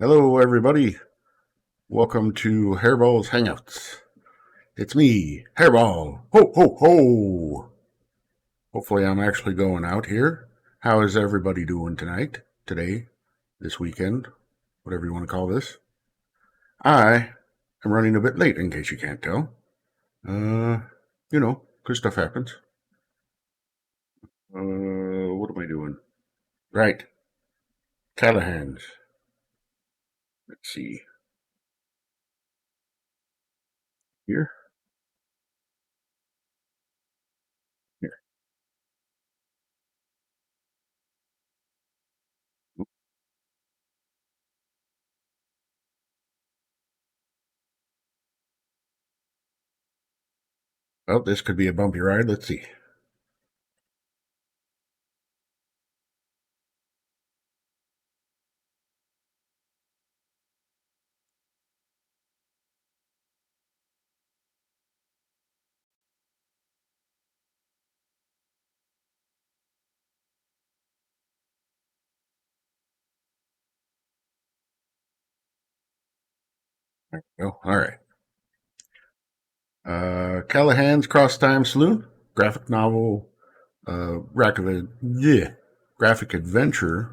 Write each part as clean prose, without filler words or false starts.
Hello, everybody. Welcome to HerrBawl's Hangouts. It's me, HerrBawl. Ho, ho, ho! Hopefully, I'm actually going out here. How is everybody doing tonight, today, this weekend, whatever you want to call this? I am running a bit late, in case you can't tell. Because stuff happens. What am I doing? Right. Callahan's. Let's see. Here. Here. Well, this could be a bumpy ride. Let's see. There we go. All right. Callahan's Crosstime Saloon, graphic novel, graphic adventure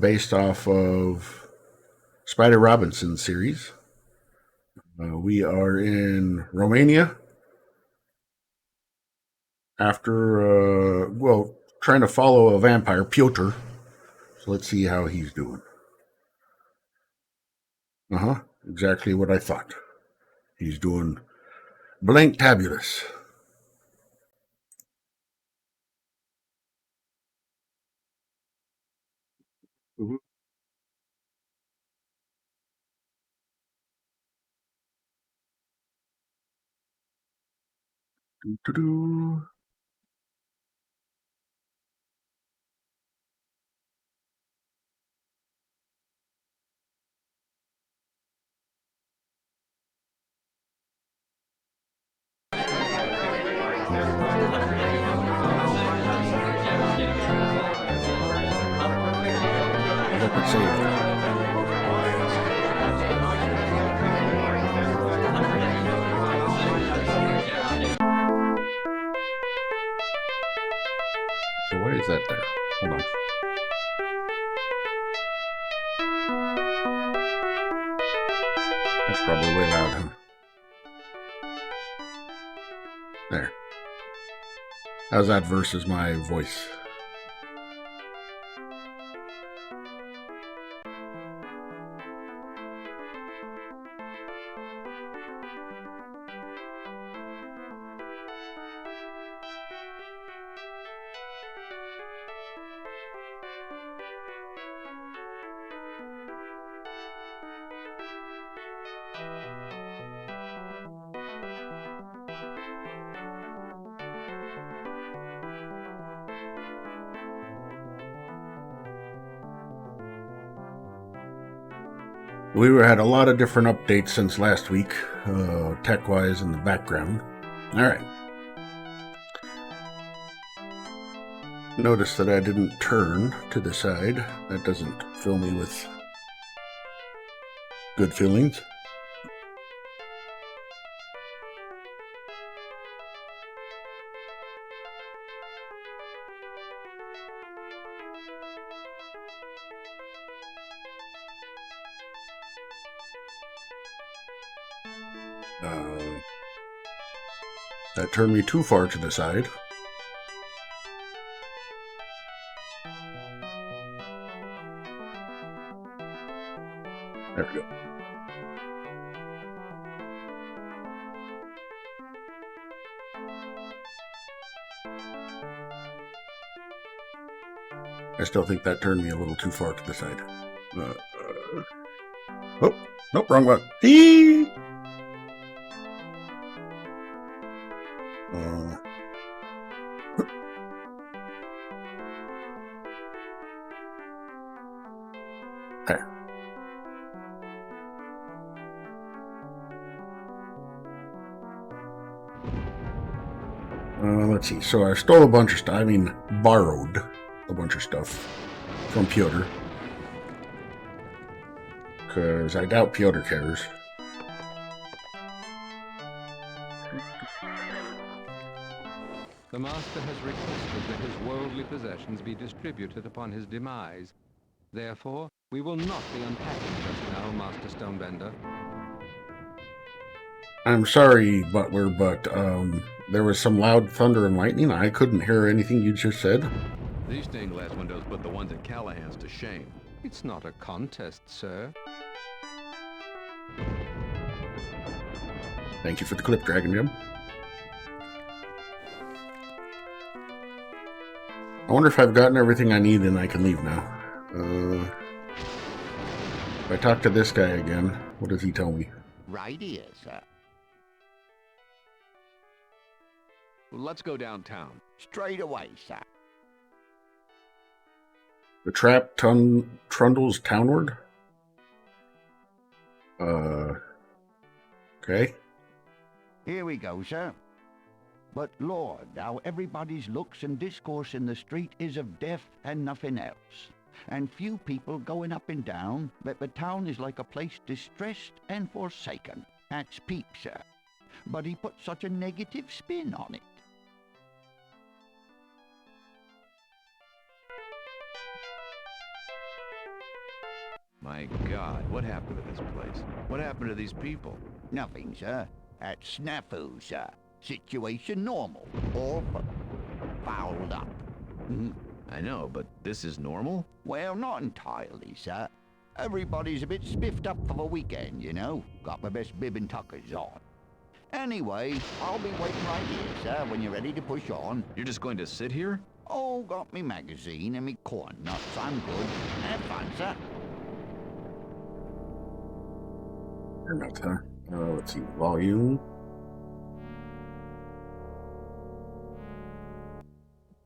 based off of Spider Robinson series. We are in Romania after, trying to follow a vampire, Piotr. So let's see how he's doing. Exactly what I thought. He's doing blank tabulous. Mm-hmm. Doo-doo-doo. Look at save. So why is that there? Hold on. That's probably way loud, huh? There. How's that versus my voice? We had a lot of different updates since last week, tech-wise in the background. All right. Notice that I didn't turn to the side. That doesn't fill me with good feelings. That turned me too far to the side. There we go. I still think that turned me a little too far to the side. Oh, nope, wrong one. Eee! There. Let's see. So I stole a bunch of stuff. I mean, borrowed a bunch of stuff from Piotr. because I doubt Piotr cares. The master has requested that his worldly possessions be distributed upon his demise. Therefore, we will not be unpacking just now, Master Stonebender. I'm sorry, Butler, but there was some loud thunder and lightning. I couldn't hear anything you just said. These stained glass windows put the ones at Callahan's to shame. It's not a contest, sir. Thank you for the clip, Dragon Jim. I wonder if I've gotten everything I need and I can leave now. If I talk to this guy again, what does he tell me? Right here, sir. Let's go downtown. Straight away, sir. The trap trundles townward? Okay. Here we go, sir. But Lord, how everybody's looks and discourse in the street is of death and nothing else. And few people going up and down, but the town is like a place distressed and forsaken. That's Peep, sir. But he put such a negative spin on it. My God, what happened to this place? What happened to these people? Nothing, sir. That's snafu, sir. Situation normal. All fouled up. I know, but this is normal? Well, not entirely, sir. Everybody's a bit spiffed up for the weekend, you know. Got my best bib and tuckers on. Anyway, I'll be waiting right here, sir, when you're ready to push on. You're just going to sit here? Oh, got me magazine and me corn nuts. I'm good. Have fun, sir. Not, huh? Let's see, volume.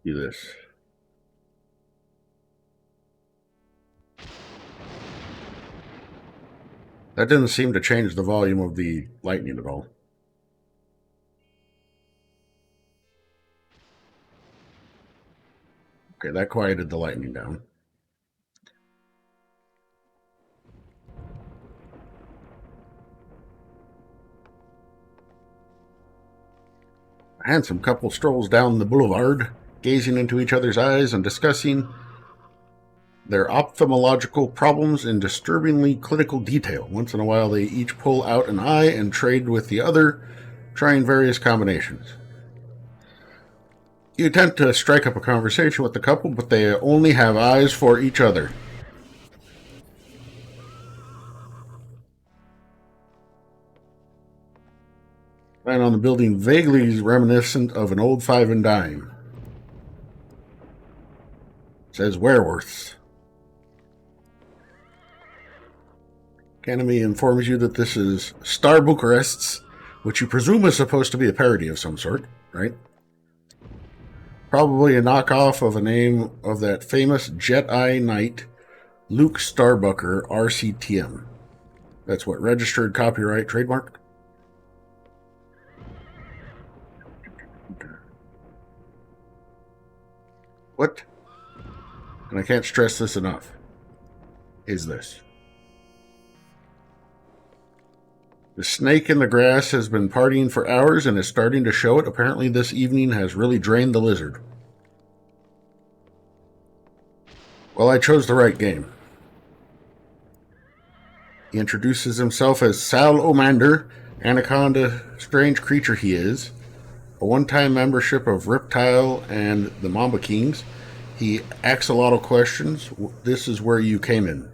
Do this. That didn't seem to change the volume of the lightning at all. Okay, that quieted the lightning down. A handsome couple strolls down the boulevard, gazing into each other's eyes and discussing their ophthalmological problems in disturbingly clinical detail. Once in a while, they each pull out an eye and trade with the other, trying various combinations. You attempt to strike up a conversation with the couple, but they only have eyes for each other. Sign on the building vaguely reminiscent of an old five and dime. It says Werewolves. Canemy informs you that this is Star Bucharest's, which you presume is supposed to be a parody of some sort, right? Probably a knockoff of a name of that famous Jet-Eye Knight, Luke Starbucker, RCTM. That's what, registered copyright trademark? What? And I can't stress this enough. Is this? The snake in the grass has been partying for hours and is starting to show it. Apparently this evening has really drained the lizard. Well, I chose the right game. He introduces himself as Sal Omander, anaconda strange creature he is. A one-time membership of Reptile and the Mamba Kings. He asks a lot of questions. This is where you came in.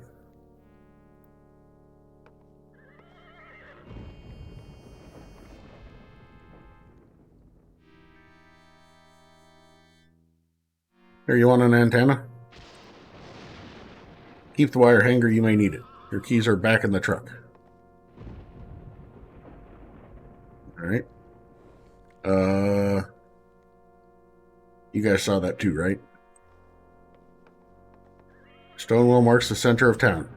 Here, you want an antenna? Keep the wire hanger, you may need it. Your keys are back in the truck. Alright. You guys saw that too, right? Stonewall marks the center of town.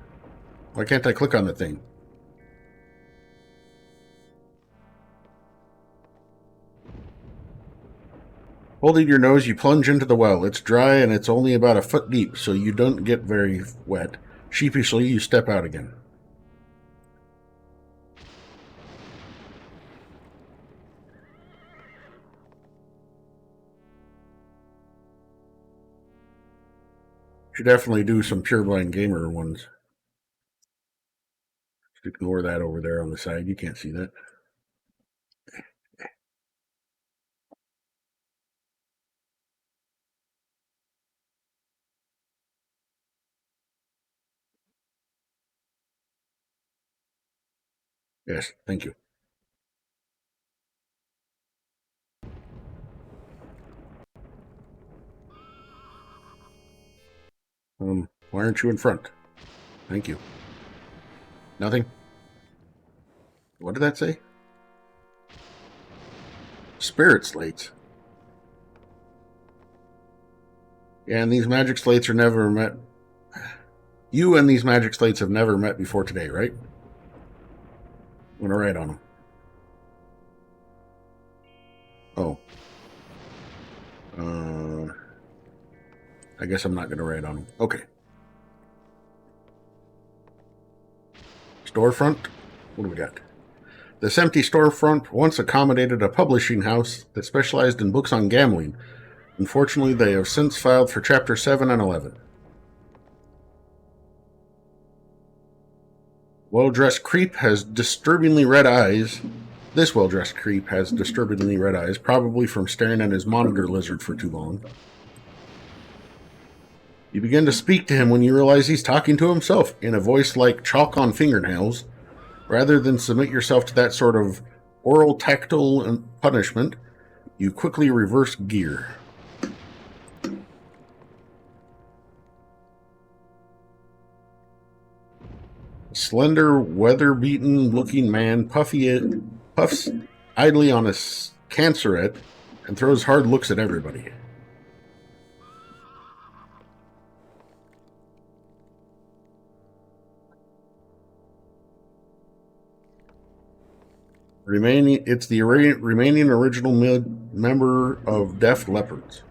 Why can't I click on the thing? Holding your nose, you plunge into the well. It's dry and it's only about a foot deep, so you don't get very wet. Sheepishly, you step out again. Should definitely do some Pure Blind Gamer ones. Just ignore that over there on the side. You can't see that. Yes, thank you. Why aren't you in front? Thank you. Nothing? What did that say? Spirit slates. Yeah, and these magic slates are never met. You and these magic slates have never met before today, right? I'm gonna write on them. Oh. I guess I'm not gonna write on them. Okay. Storefront? What do we got? This empty storefront once accommodated a publishing house that specialized in books on gambling. Unfortunately, they have since filed for Chapter 7 and 11. Well-dressed creep has disturbingly red eyes. This well-dressed creep has disturbingly red eyes, probably from staring at his monitor lizard for too long. You begin to speak to him when you realize he's talking to himself in a voice like chalk on fingernails. Rather than submit yourself to that sort of oral tactile punishment, you quickly reverse gear. A slender, weather-beaten looking man puffs idly on a cancerette and throws hard looks at everybody. It's the remaining original member of Deaf Leopards.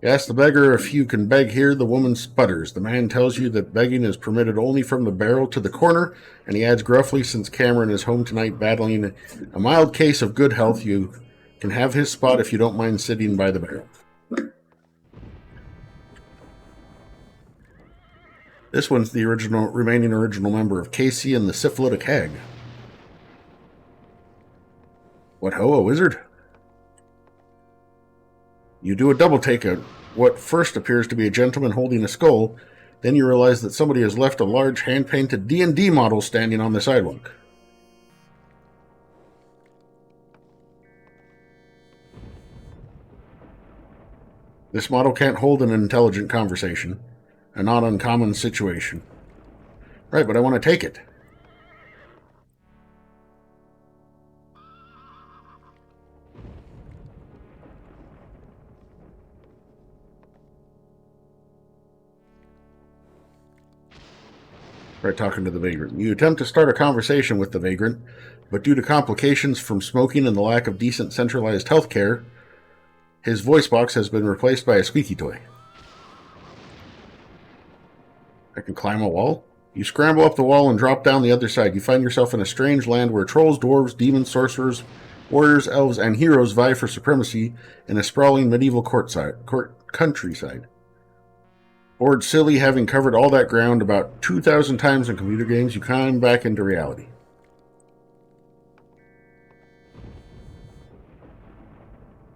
You ask the beggar if you can beg here. The woman sputters. The man tells you that begging is permitted only from the barrel to the corner, and he adds gruffly, since Cameron is home tonight battling a mild case of good health, you can have his spot if you don't mind sitting by the barrel. This one's the remaining original member of Casey and the Syphilitic Hag. What ho, a wizard? You do a double take at what first appears to be a gentleman holding a skull. Then you realize that somebody has left a large hand-painted D&D model standing on the sidewalk. This model can't hold an intelligent conversation. A not uncommon situation. Right, but I want to take it. Right, talking to the vagrant. You attempt to start a conversation with the vagrant, but due to complications from smoking and the lack of decent centralized health care, his voice box has been replaced by a squeaky toy. I can climb a wall? You scramble up the wall and drop down the other side. You find yourself in a strange land where trolls, dwarves, demons, sorcerers, warriors, elves, and heroes vie for supremacy in a sprawling medieval countryside. Bored silly, having covered all that ground about 2,000 times in computer games, you climb back into reality.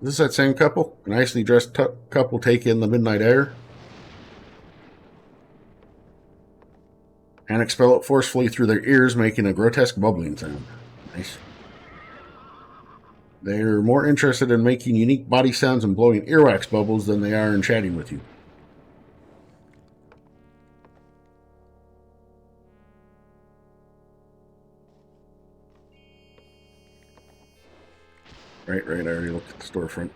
Is this that same couple? A nicely dressed couple take in the midnight air and expel it forcefully through their ears, making a grotesque bubbling sound. Nice. They're more interested in making unique body sounds and blowing earwax bubbles than they are in chatting with you. Right, I already looked at the storefront.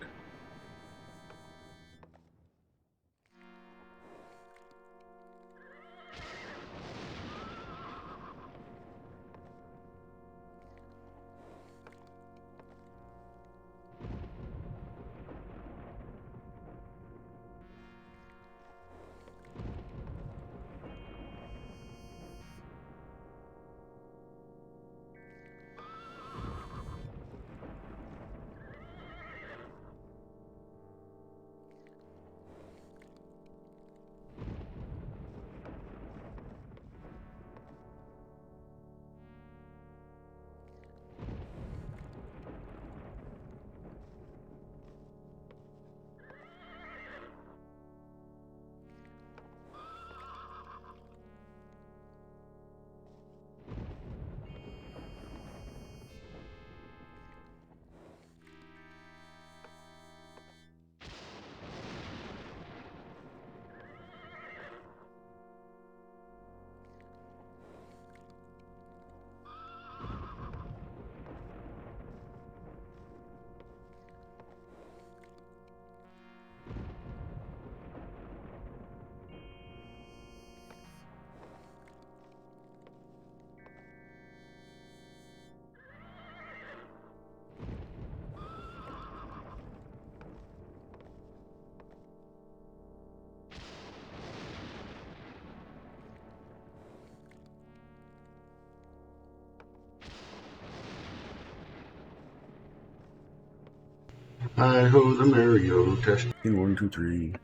Hi ho, the Mario. Testing 1, 2, 3.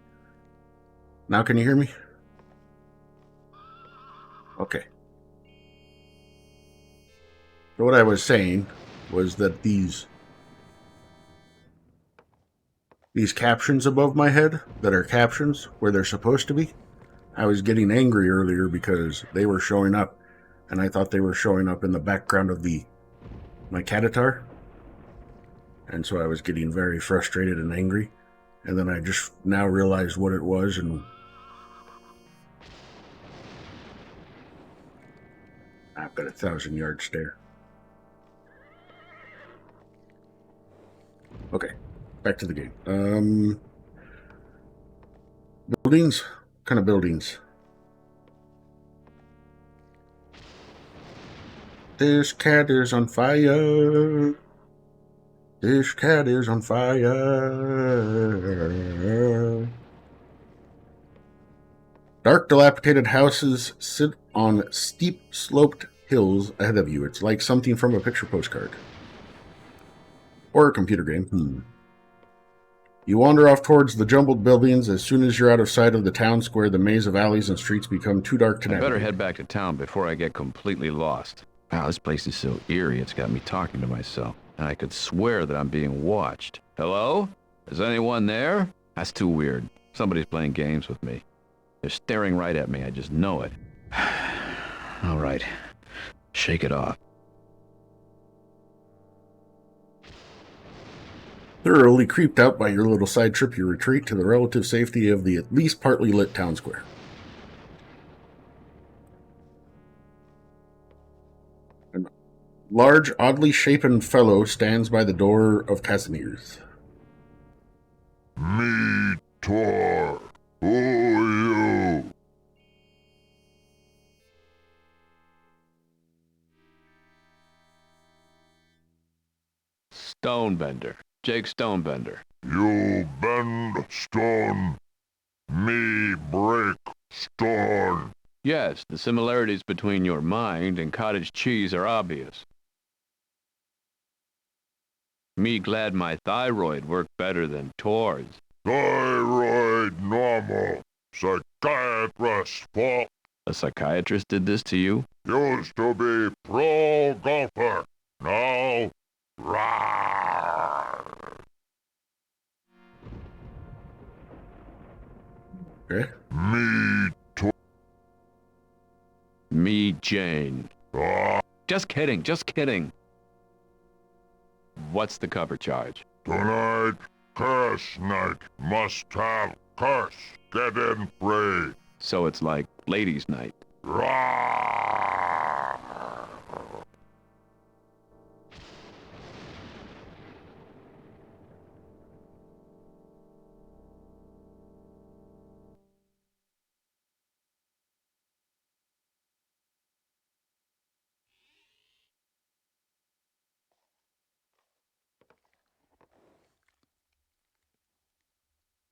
Now can you hear me? Okay. So what I was saying was that these captions above my head that are captions where they're supposed to be, I was getting angry earlier because they were showing up, and I thought they were showing up in the background of my Catatar. And so I was getting very frustrated and angry. And then I just now realized what it was, and I've got a 1,000-yard stare. Okay, back to the game. Buildings? What kind of buildings? This cat is on fire. This cat is on fire. Dark, dilapidated houses sit on steep, sloped hills ahead of you. It's like something from a picture postcard. Or a computer game. You wander off towards the jumbled buildings. As soon as you're out of sight of the town square, the maze of alleys and streets become too dark to navigate. I better head back to town before I get completely lost. Wow, this place is so eerie, it's got me talking to myself. And I could swear that I'm being watched. Hello? Is anyone there? That's too weird. Somebody's playing games with me. They're staring right at me, I just know it. All right. Shake it off. Thoroughly creeped out by your little side trip, you retreat to the relative safety of the at least partly lit town square. A large, oddly shapen fellow stands by the door of Casimir's. Me, Tor. Who are you? Stonebender. Jake Stonebender. You bend stone. Me break stone. Yes, the similarities between your mind and cottage cheese are obvious. Me glad my thyroid worked better than Tor's. Thyroid normal. Psychiatrist fault. A psychiatrist did this to you? Used to be pro golfer. Now, rawr. Okay. Me, Me, Jane. Just kidding, just kidding. What's the cover charge? Tonight, curse night. Must have curse. Get in free. So it's like ladies' night. Rawr.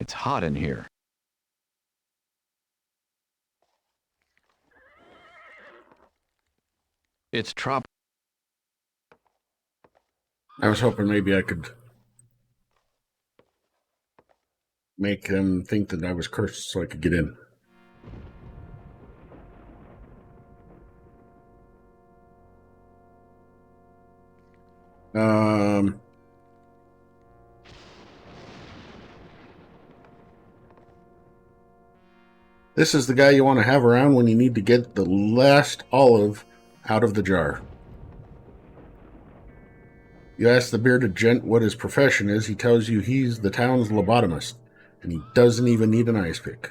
It's hot in here. It's I was hoping maybe I could make them think that I was cursed so I could get in. This is the guy you want to have around when you need to get the last olive out of the jar. You ask the bearded gent what his profession is. He tells you he's the town's lobotomist, and he doesn't even need an ice pick.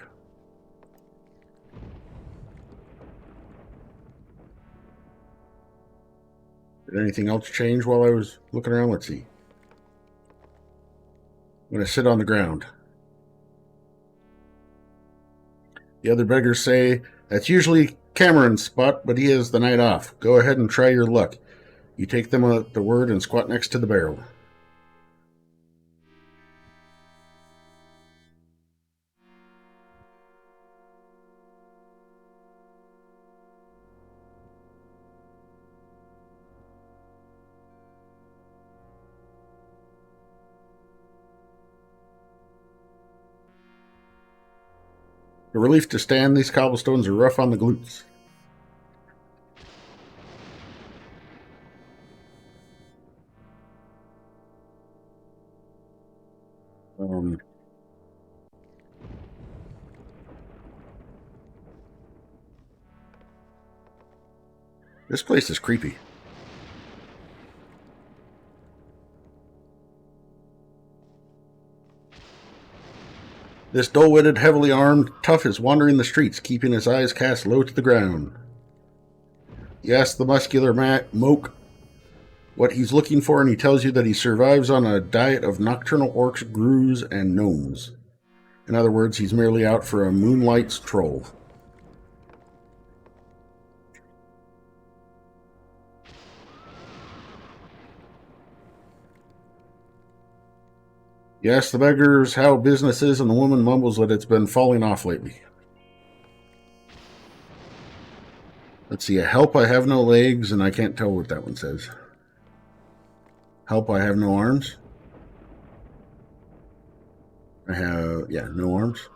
Did anything else change while I was looking around? Let's see. I'm going to sit on the ground. The other beggars say, that's usually Cameron's spot, but he has the night off. Go ahead and try your luck. You take them at the word and squat next to the barrel. A relief to stand. These cobblestones are rough on the glutes. This place is creepy. This dull-witted, heavily armed tough is wandering the streets, keeping his eyes cast low to the ground. You ask the muscular moke what he's looking for, and he tells you that he survives on a diet of nocturnal orcs, grus, and gnomes. In other words, he's merely out for a moonlight's troll. You ask the beggars how business is, and the woman mumbles that it's been falling off lately. Let's see, help, I have no legs, and I can't tell what that one says. Help, I have no arms. I have, no arms.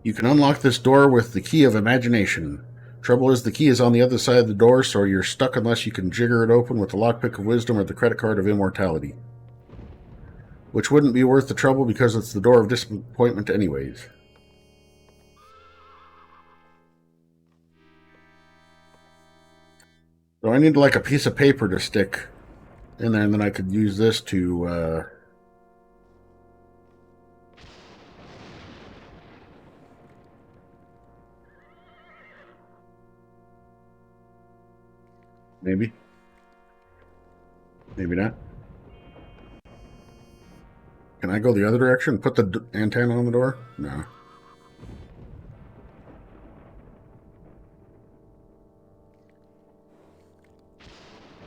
You can unlock this door with the key of imagination. Trouble is, the key is on the other side of the door, so you're stuck unless you can jigger it open with the lockpick of wisdom or the credit card of immortality. Which wouldn't be worth the trouble because it's the door of disappointment anyways. So I need like a piece of paper to stick in there, and then I could use this to maybe not. Can I go the other direction? Put the antenna on the door? No.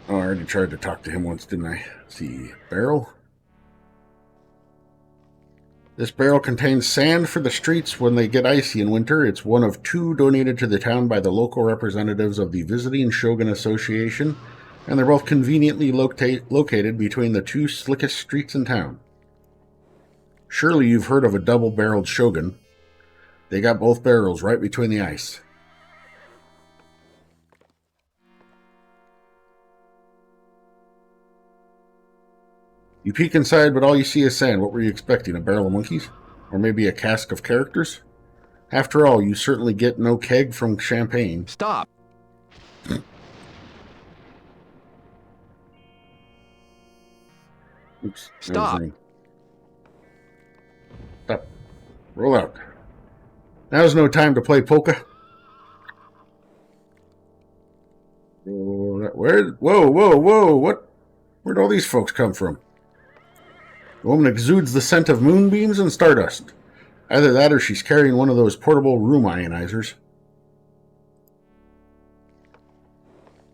Oh, I already tried to talk to him once, didn't I? Let's see, barrel? This barrel contains sand for the streets when they get icy in winter. It's one of 2 donated to the town by the local representatives of the Visiting Shogun Association, and they're both conveniently located between the 2 slickest streets in town. Surely you've heard of a double-barreled Shogun. They got both barrels right between the ice. You peek inside, but all you see is sand. What were you expecting, a barrel of monkeys? Or maybe a cask of characters? After all, you certainly get no keg from champagne. Stop! Oops. Stop! Stop. Roll out. Now's no time to play polka. Whoa, what? Where'd all these folks come from? The woman exudes the scent of moonbeams and stardust. Either that or she's carrying one of those portable room ionizers.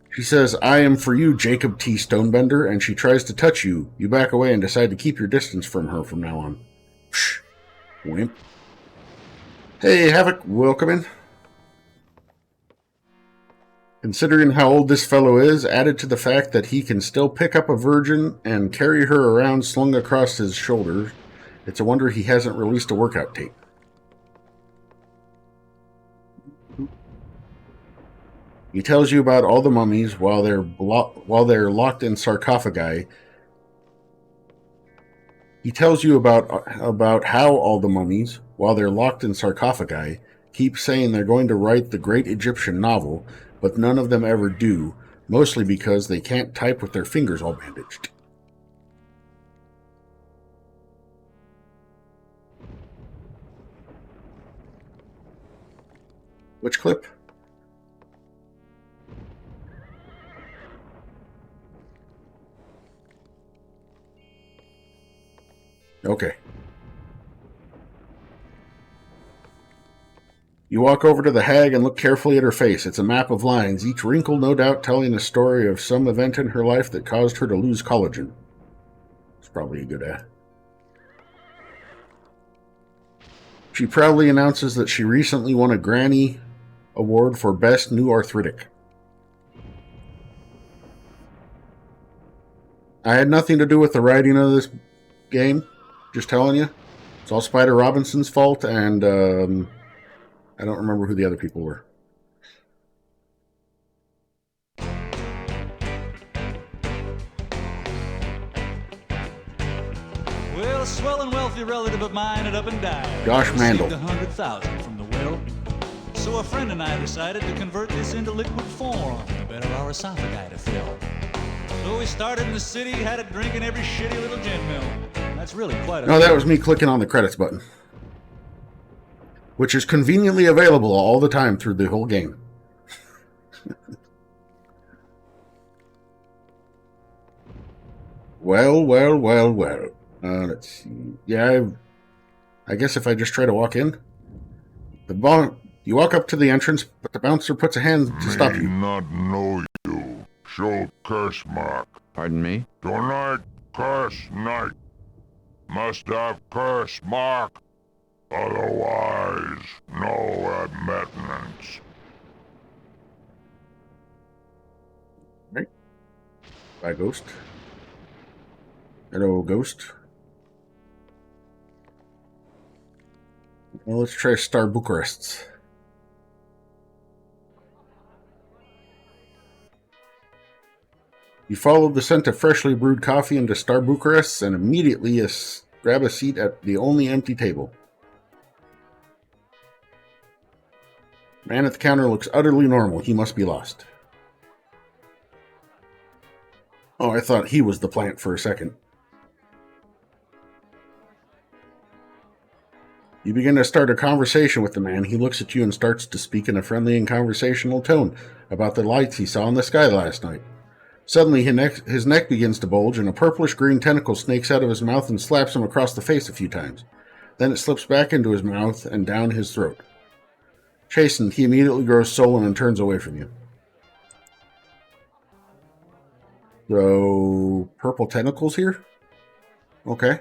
She says, I am for you, Jacob T. Stonebender, and she tries to touch you. You back away and decide to keep your distance from her from now on. Psh, wimp. Hey, Havoc, welcome in. Considering how old this fellow is, added to the fact that he can still pick up a virgin and carry her around slung across his shoulders, it's a wonder he hasn't released a workout tape. He tells you about all the mummies while they're locked in sarcophagi. He tells you about how all the mummies, while they're locked in sarcophagi, keep saying they're going to write the great Egyptian novel, but none of them ever do, mostly because they can't type with their fingers all bandaged. Which clip? Okay. You walk over to the hag and look carefully at her face. It's a map of lines, each wrinkle no doubt telling a story of some event in her life that caused her to lose collagen. It's probably a good ad. She proudly announces that she recently won a Granny Award for Best New Arthritic. I had nothing to do with the writing of this game. Just telling you. It's all Spider Robinson's fault, and I don't remember who the other people were. Well, a swell and wealthy relative of mine had up and died. Josh Mandel. Received 100,000 from the will. So a friend and I decided to convert this into liquid form to better our esophagi to fill. So we started in the city, had a drink in every shitty little gin mill. That's really quite a... No, that was me clicking on the credits button. Which is conveniently available all the time through the whole game. Well. Let's see. Yeah, I guess if I just try to walk in. You walk up to the entrance, but the bouncer puts a hand to stop May you. not know you. Show curse mark. Pardon me? Tonight, curse night. Must have curse mark. Otherwise, no admittance. Right. Bye, ghost. Hello, ghost. Well, let's try Star Bucharest's. You follow the scent of freshly brewed coffee into Star Bucharest's and immediately grab a seat at the only empty table. Man at the counter looks utterly normal. He must be lost. Oh, I thought he was the plant for a second. You begin to start a conversation with the man. He looks at you and starts to speak in a friendly and conversational tone about the lights he saw in the sky last night. Suddenly, his neck begins to bulge, and a purplish-green tentacle snakes out of his mouth and slaps him across the face a few times. Then it slips back into his mouth and down his throat. Chastened, he immediately grows sullen and turns away from you. So, purple tentacles here? Okay.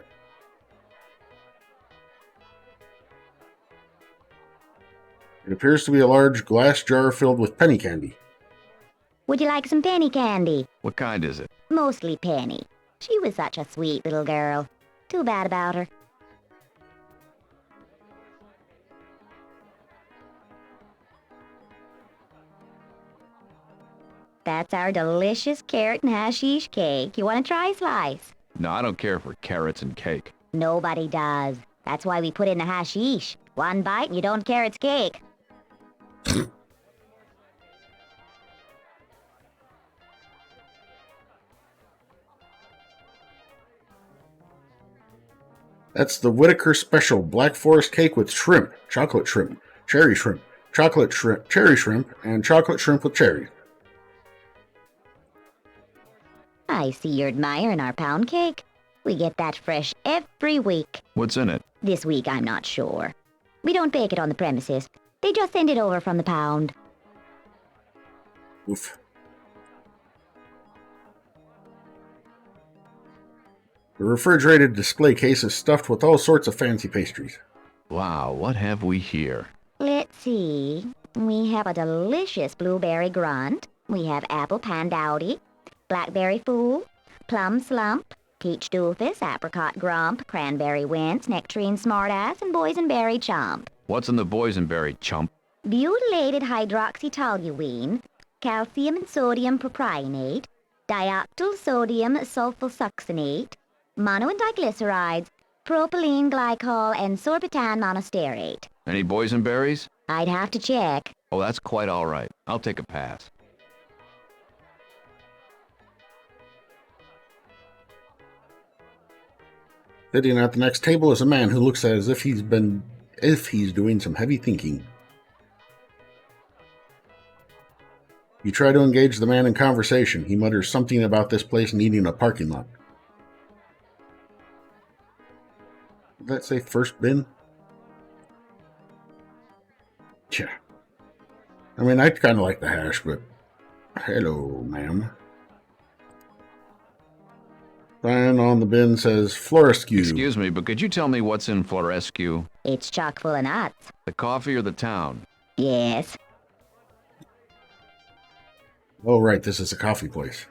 It appears to be a large glass jar filled with penny candy. Would you like some penny candy? What kind is it? Mostly penny. She was such a sweet little girl. Too bad about her. That's our delicious carrot and hashish cake. You want to try a slice? No, I don't care for carrots and cake. Nobody does. That's why we put in the hashish. One bite and you don't care it's cake. That's the Whitaker Special Black Forest Cake with shrimp, chocolate shrimp, cherry shrimp, chocolate shrimp, cherry shrimp, and chocolate shrimp with cherry. I see you're admiring our pound cake. We get that fresh every week. What's in it? This week, I'm not sure. We don't bake it on the premises. They just send it over from the pound. Oof. The refrigerated display case is stuffed with all sorts of fancy pastries. Wow, what have we here? Let's see. We have a delicious blueberry grunt. We have apple pandowdy, blackberry fool, plum slump, peach doofus, apricot grump, cranberry wince, nectarine smartass, and boysenberry chomp. What's in the boysenberry, chump? Butylated hydroxytoluene, calcium and sodium propionate, dioctyl sodium sulfosuccinate, mono and diglycerides, propylene glycol, and sorbitan monosterate. Any boysenberries? I'd have to check. Oh, that's quite all right. I'll take a pass. Sitting at the next table is a man who looks as if he's doing some heavy thinking. You try to engage the man in conversation. He mutters something about this place needing a parking lot. Did that say first bin? Yeah. I mean, I kind of like the hash, but... Hello, ma'am. Sign on the bin says Florescu. Excuse me, but could you tell me what's in Florescu? It's chock full of nuts. The coffee or the town? Yes. Oh, right, this is a coffee place.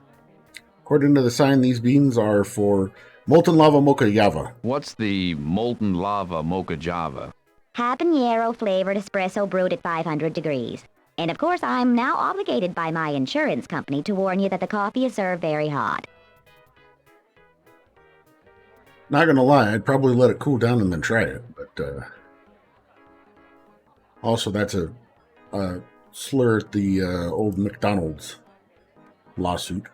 According to the sign, these beans are for Molten lava mocha java. What's the molten lava mocha java? Habanero-flavored espresso brewed at 500 degrees. And of course, I'm now obligated by my insurance company to warn you that the coffee is served very hot. Not gonna lie, I'd probably let it cool down and then try it. But also, that's a slur at the old McDonald's lawsuit.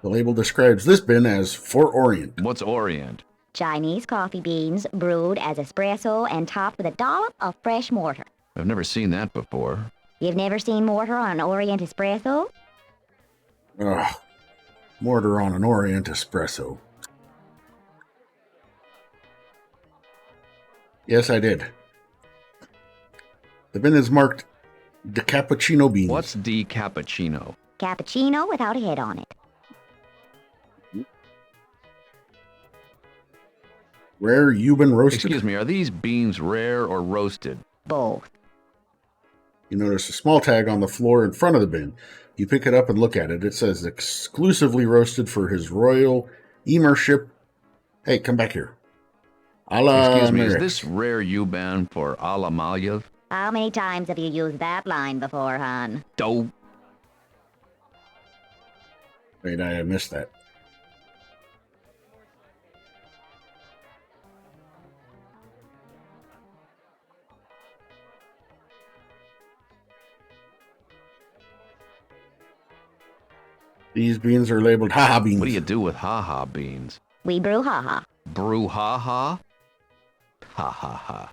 The label describes this bin as for Orient. What's Orient? Chinese coffee beans brewed as espresso and topped with a dollop of fresh mortar. I've never seen that before. You've never seen mortar on an Orient espresso? Ugh. Mortar on an Orient espresso. Yes, I did. The bin is marked decappuccino beans. What's decappuccino? Cappuccino without a head on it. Rare Cuban roasted. Excuse me, are these beans rare or roasted? Both. You notice a small tag on the floor in front of the bin. You pick it up and look at it. It says exclusively roasted for His Royal Emirship. Hey, come back here. Excuse me, is this rare U-ban for Ala Malyev? How many times have you used that line before, hon? Dope. Wait, I missed that. These beans are labeled haha beans. What do you do with haha beans? We brew haha. Brew haha? Ha ha ha.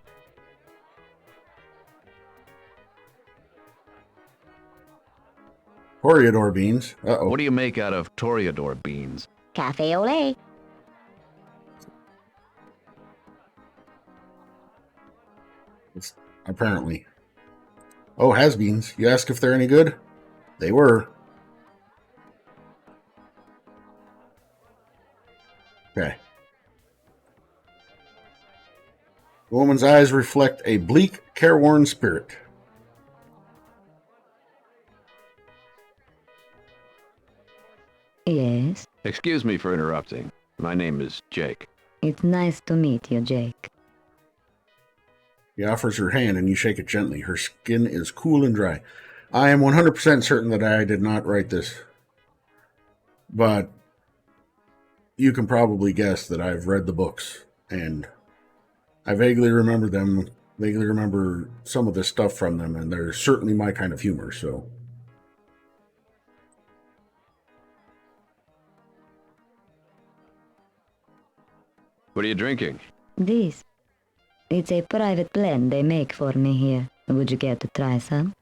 Toreador beans. Uh-oh. What do you make out of Toreador beans? Cafe au lait. Apparently. Oh, has-beens. You ask if they're any good? They were. Okay. The woman's eyes reflect a bleak, careworn spirit. Yes, Excuse me for interrupting. My name is Jake. it's nice to meet you, Jake. He offers her hand and you shake it gently. Her skin is cool and dry. I am 100% certain that I did not write this. But you can probably guess that I've read the books. And I vaguely remember them, vaguely remember some of the stuff from them. And they're certainly my kind of humor, so... What are you drinking? This. It's a private blend they make for me here. Would you care to try some?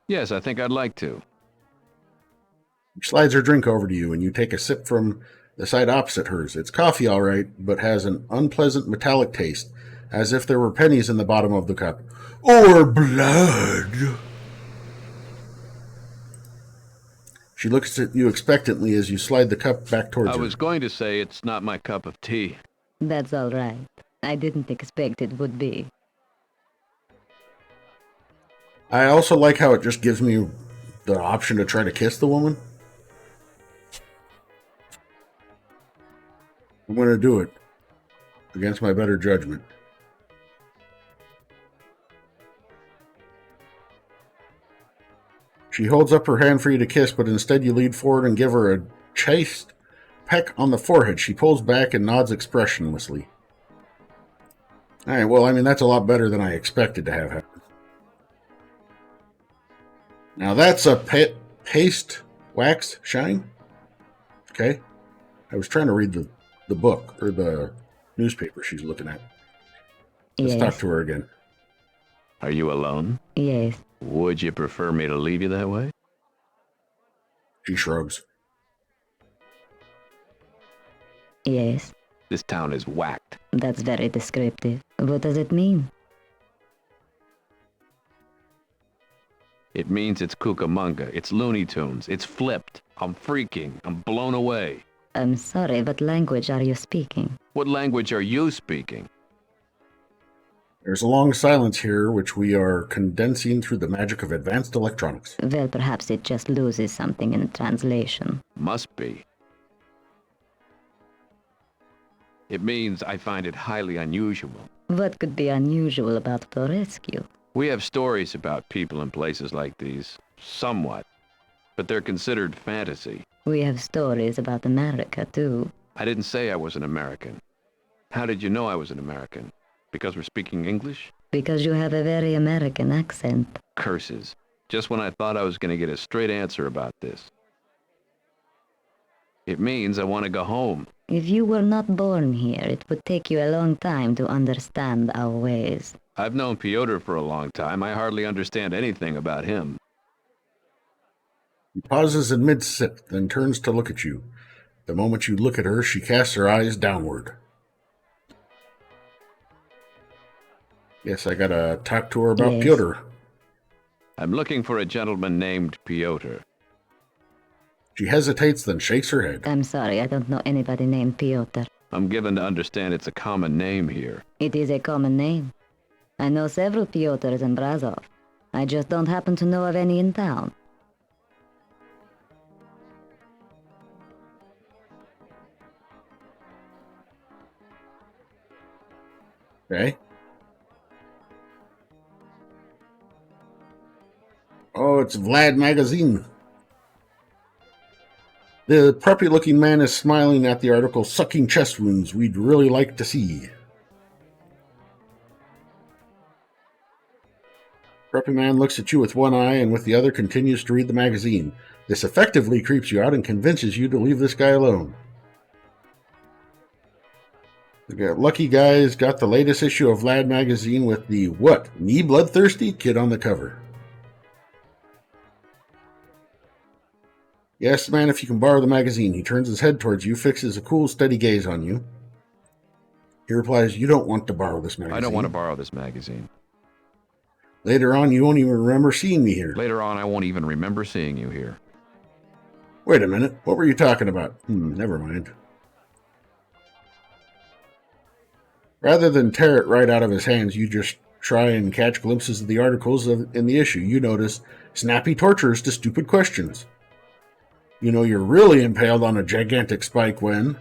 Yes, I think I'd like to. She slides her drink over to you, and you take a sip from the side opposite hers. It's coffee, all right, but has an unpleasant metallic taste, as if there were pennies in the bottom of the cup. Or blood. She looks at you expectantly as you slide the cup back towards I her. was going to say it's not my cup of tea. That's all right. I didn't expect it would be. I also like how it just gives me the option to try to kiss the woman. I'm going to do it against my better judgment. She holds up her hand for you to kiss, but instead you lead forward and give her a chaste peck on the forehead. She pulls back and nods expressionlessly. All right, well, I mean, that's a lot better than I expected to have happen. Now that's a paste wax shine. Okay. I was trying to read the book or the newspaper she's looking at. Let's Yes. talk to her again. Are you alone? Yes. Would you prefer me to leave you that way? She shrugs. Yes. This town is whacked. That's very descriptive. What does it mean? It means it's Cucamonga. It's Looney Tunes. It's flipped. I'm freaking. I'm blown away. I'm sorry, what language are you speaking? What language are you speaking? There's a long silence here, which we are condensing through the magic of advanced electronics. Well, perhaps it just loses something in translation. Must be. It means I find it highly unusual. What could be unusual about Florescu? We have stories about people in places like these, somewhat, but they're considered fantasy. We have stories about America, too. I didn't say I was an American. How did you know I was an American? Because we're speaking English? Because you have a very American accent. Curses. Just when I thought I was going to get a straight answer about this. It means I want to go home. If you were not born here, it would take you a long time to understand our ways. I've known Pyotr for a long time. I hardly understand anything about him. He pauses in mid-sip, then turns to look at you. The moment you look at her, she casts her eyes downward. Yes, I gotta talk to her about Yes. Pyotr. I'm looking for a gentleman named Pyotr. She hesitates, then shakes her head. I'm sorry, I don't know anybody named Pyotr. I'm given to understand it's a common name here. It is a common name. I know several Pyotrs in Brazov. I just don't happen to know of any in town. Okay. Oh, it's Vlad Magazine. The preppy-looking man is smiling at the article, sucking chest wounds we'd really like to see. Preppy man looks at you with one eye and with the other continues to read the magazine. This effectively creeps you out and convinces you to leave this guy alone. The lucky guy's got the latest issue of Vlad magazine with the, what, me bloodthirsty kid on the cover. Yes, man, if you can borrow the magazine. He turns his head towards you, fixes a cool, steady gaze on you. He replies, you don't want to borrow this magazine. I don't want to borrow this magazine. Later on, you won't even remember seeing me here. Later on, I won't even remember seeing you here. Wait a minute, what were you talking about? Never mind. Rather than tear it right out of his hands, you just try and catch glimpses of the articles in the issue. You notice snappy tortures to stupid questions. You know you're really impaled on a gigantic spike when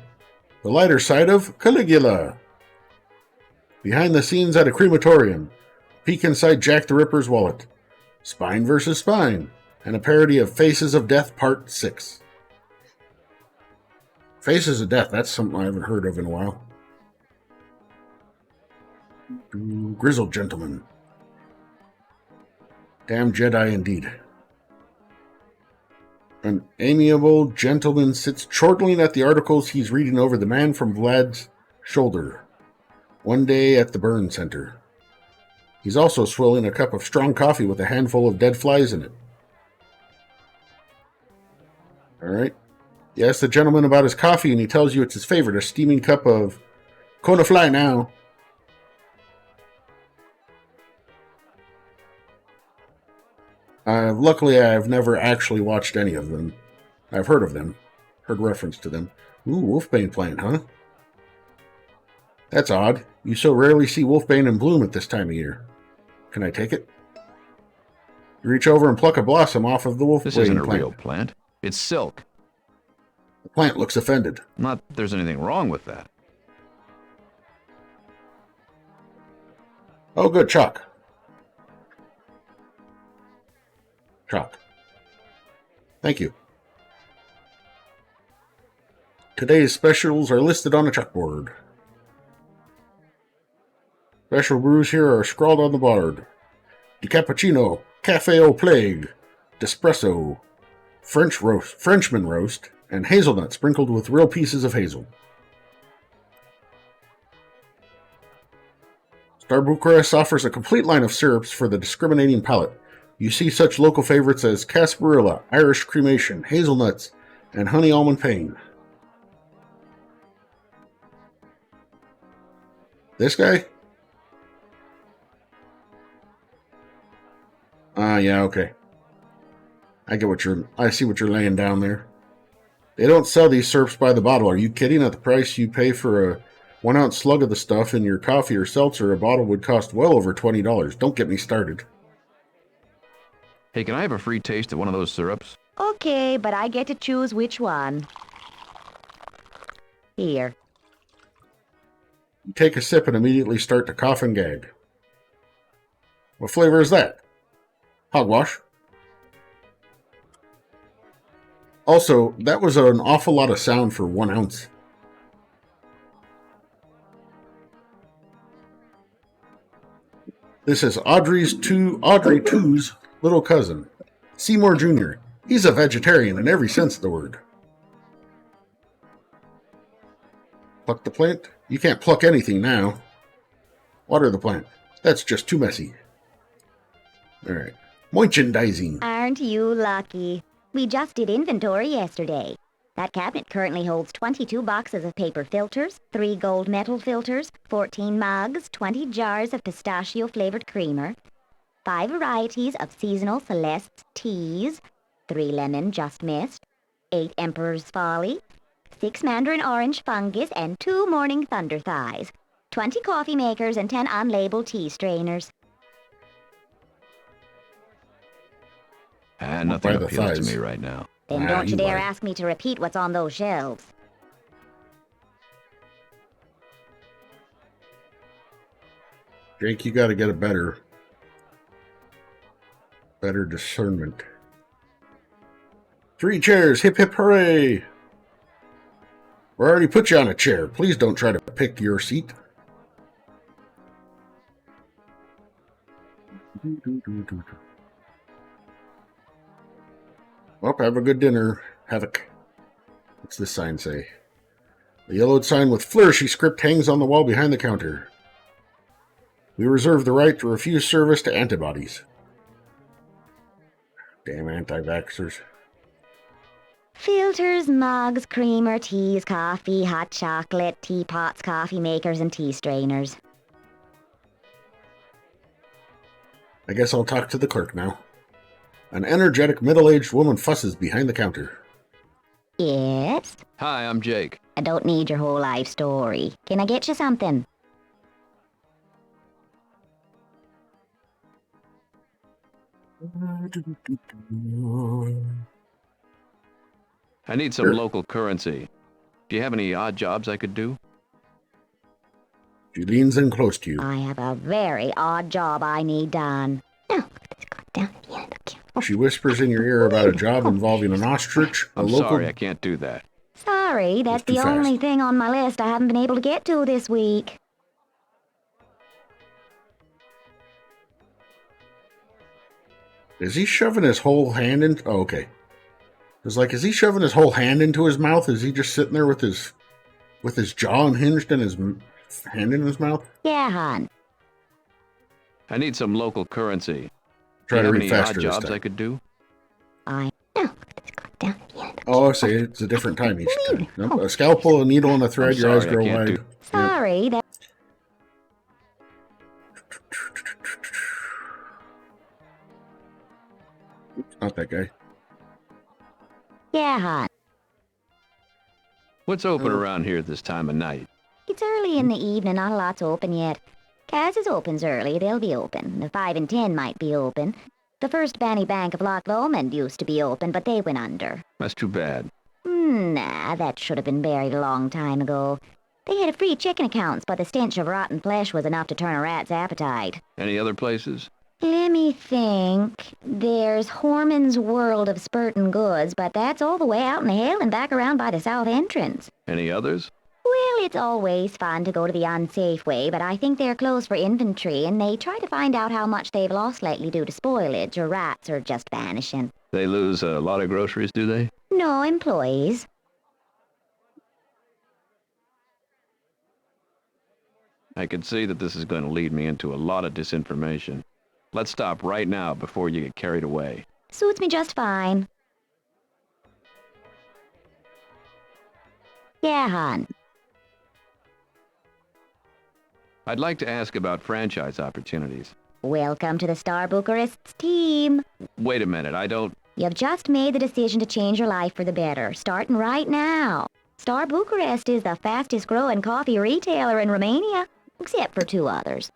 the lighter side of Caligula. Behind the scenes at a crematorium. Peek inside Jack the Ripper's wallet. Spine versus Spine. And a parody of Faces of Death Part 6. Faces of Death, that's something I haven't heard of in a while. Grizzled gentleman. Damn Jedi indeed. An amiable gentleman sits chortling at the articles he's reading over the man from Vlad's shoulder. One day at the burn center. He's also swilling a cup of strong coffee with a handful of dead flies in it. Alright. You ask the gentleman about his coffee and he tells you it's his favorite, a steaming cup of Kona Fly now. Luckily, I've never actually watched any of them. I've heard of them. Heard reference to them. Ooh, Wolfbane plant, huh? That's odd. You so rarely see Wolfbane in bloom at this time of year. Can I take it? You reach over and pluck a blossom off of the Wolfbane plant. This isn't a real plant. It's silk. The plant looks offended. Not that there's anything wrong with that. Oh, good, chalk. Chalk. Thank you. Today's specials are listed on a chalkboard. Special brews here are scrawled on the board. Decappuccino, Cafe au Plague, D'Espresso, Frenchman roast, and hazelnut sprinkled with real pieces of hazel. Star Bucharest offers a complete line of syrups for the discriminating palate. You see such local favorites as Casparilla, Irish Cremation, Hazelnuts, and Honey Almond Pain. This guy? Yeah, okay. I see what you're laying down there. They don't sell these syrups by the bottle. Are you kidding? At the price you pay for a 1 ounce slug of the stuff in your coffee or seltzer, a bottle would cost well over $20. Don't get me started. Hey, can I have a free taste of one of those syrups? Okay, but I get to choose which one. Here. You take a sip and immediately start to cough and gag. What flavor is that? Hogwash. Also, that was an awful lot of sound for 1 ounce. This is Audrey 2's little cousin, Seymour Jr. He's a vegetarian in every sense of the word. Pluck the plant? You can't pluck anything now. Water the plant. That's just too messy. Alright. Merchandising. Aren't you lucky? We just did inventory yesterday. That cabinet currently holds 22 boxes of paper filters, 3 gold metal filters, 14 mugs, 20 jars of pistachio-flavored creamer, 5 varieties of seasonal Celeste's teas, 3 lemon just mist, 8 Emperor's Folly, 6 mandarin orange fungus, and 2 morning thunder thighs, 20 coffee makers, and 10 unlabeled tea strainers. Nothing By the appeals to thighs. me right now. Then don't you dare lied. ask me to repeat what's on those shelves. Jake, you gotta get a better discernment. 3 chairs, hip hip hooray! We already put you on a chair. Please don't try to pick your seat. Well, have a good dinner, Havoc. What's this sign say? The yellowed sign with Florescu script hangs on the wall behind the counter. We reserve the right to refuse service to antibodies. Damn anti-vaxxers. Filters, mugs, creamer, teas, coffee, hot chocolate, teapots, coffee makers, and tea strainers. I guess I'll talk to the clerk now. An energetic middle-aged woman fusses behind the counter. Yes? Hi, I'm Jake. I don't need your whole life story. Can I get you something? I need some Sure. local currency. Do you have any odd jobs I could do? She leans in close to you. I have a very odd job I need done. Now, look at this goddamn hand. She whispers in your ear about a job involving an ostrich, a I'm local... sorry, I can't do that. Sorry, that's too the fast. only thing on my list I haven't been able to get to this week. Is he shoving his whole hand in? Oh, okay. It's like, is he shoving his whole hand into his mouth? Is he just sitting there with his jaw unhinged and his hand in his mouth? Yeah, hon. I need some local currency. Try do to you have read any faster odd this jobs time. I could do? Now, look at this goddamn hand. Oh, I see. It's a different time each time. Nope. A scalpel, a needle, and a thread. I'm Your eyes sorry, I grow can't wide. do- Sorry, that... Oops, not that guy. Yeah, hon. What's open Oh. around here at this time of night? It's early in the evening, not a lot's open yet. Cass's opens early, they'll be open. The 5 and 10 might be open. The First Banny Bank of Loch Lomond used to be open, but they went under. That's too bad. Nah, that should have been buried a long time ago. They had a free chicken accounts, but the stench of rotten flesh was enough to turn a rat's appetite. Any other places? Let me think. There's Horman's World of Spurtin' Goods, but that's all the way out in the hill and back around by the south entrance. Any others? Well, it's always fun to go to the unsafe way, but I think they're closed for inventory, and they try to find out how much they've lost lately due to spoilage or rats or just vanishing. They lose a lot of groceries, do they? No employees. I can see that this is going to lead me into a lot of disinformation. Let's stop right now before you get carried away. Suits me just fine. Yeah, hon. I'd like to ask about franchise opportunities. Welcome to the Star Bucharists team. Wait a minute, I don't... You've just made the decision to change your life for the better, starting right now. Star Bucharest is the fastest growing coffee retailer in Romania, except for 2 others.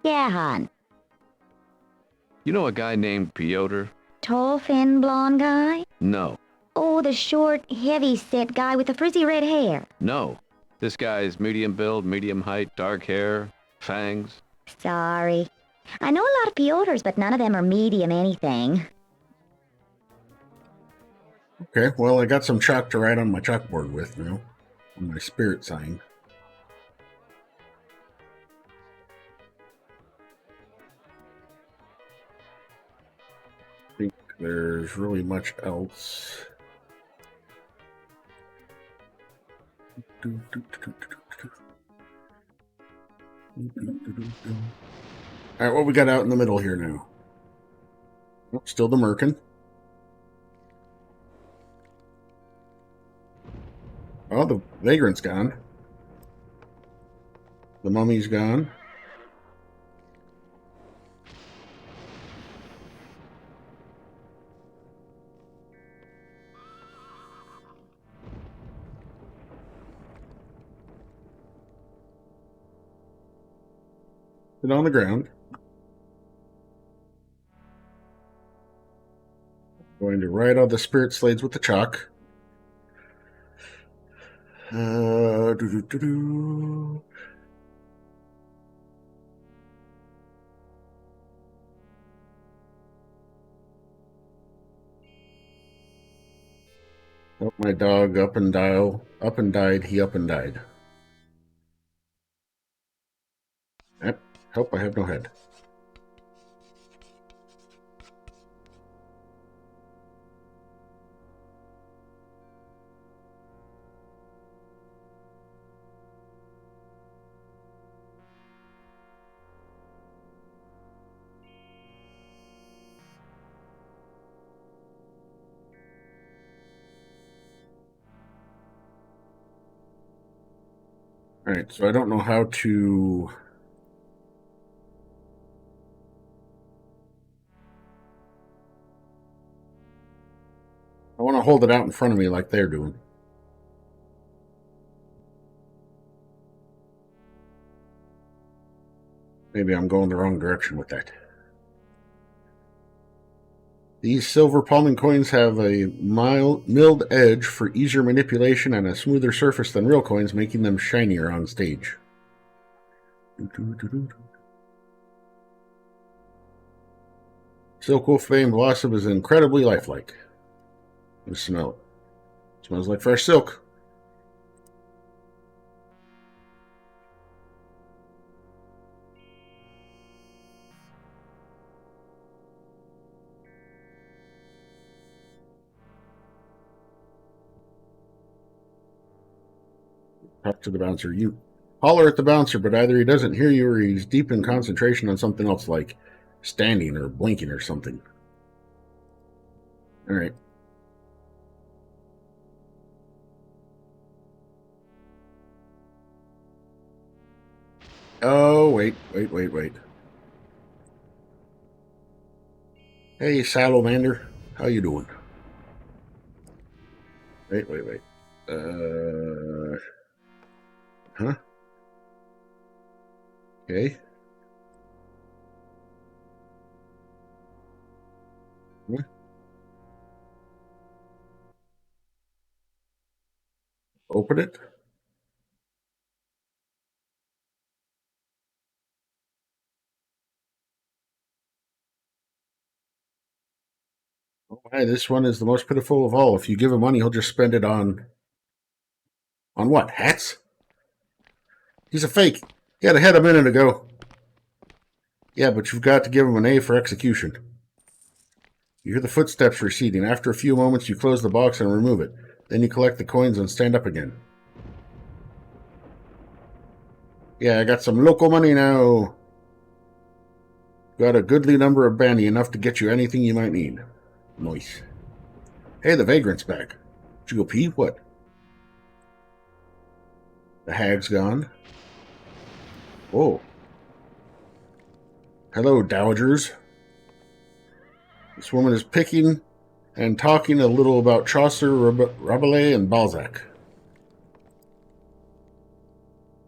Callahan. You know a guy named Piotr? Tall, thin, blonde guy? No. Oh, the short, heavy-set guy with the frizzy red hair. No. This guy's medium build, medium height, dark hair, fangs. Sorry. I know a lot of Piotrs, but none of them are medium anything. Okay, well, I got some chalk to write on my chalkboard with now. On my spirit sign. I think there's really much else. Alright, what we got out in the middle here now? Oh, still the merkin. Oh, the vagrant's gone. The mummy's gone. Sit on the ground. Going to write all the spirit slades with the chalk. Do. Oh, my dog up and died, he up and died. Yep. Help, I have no head. Alright, so I don't know how to... I want to hold it out in front of me like they're doing. Maybe I'm going the wrong direction with that. These silver palming coins have a milled edge for easier manipulation and a smoother surface than real coins, making them shinier on stage. Silk Wolf Bane Blossom is incredibly lifelike. You smell it. It smells like fresh silk. Talk to the bouncer. You holler at the bouncer, but either he doesn't hear you or he's deep in concentration on something else, like standing or blinking or something. Alright. Oh, wait. Hey, Salamander. How you doing? Wait. Huh? Okay. What? Open it? Oh my, this one is the most pitiful of all. If you give him money, he'll just spend it on... On what? Hats? He's a fake. He had a head a minute ago. Yeah, but you've got to give him an A for execution. You hear the footsteps receding. After a few moments, you close the box and remove it. Then you collect the coins and stand up again. Yeah, I got some local money now. Got a goodly number of bandy, enough to get you anything you might need. Nice. Hey, the vagrant's back. Did you go pee? What? The hag's gone. Whoa. Hello, dowagers. This woman is picking and talking a little about Chaucer, Rabelais, and Balzac.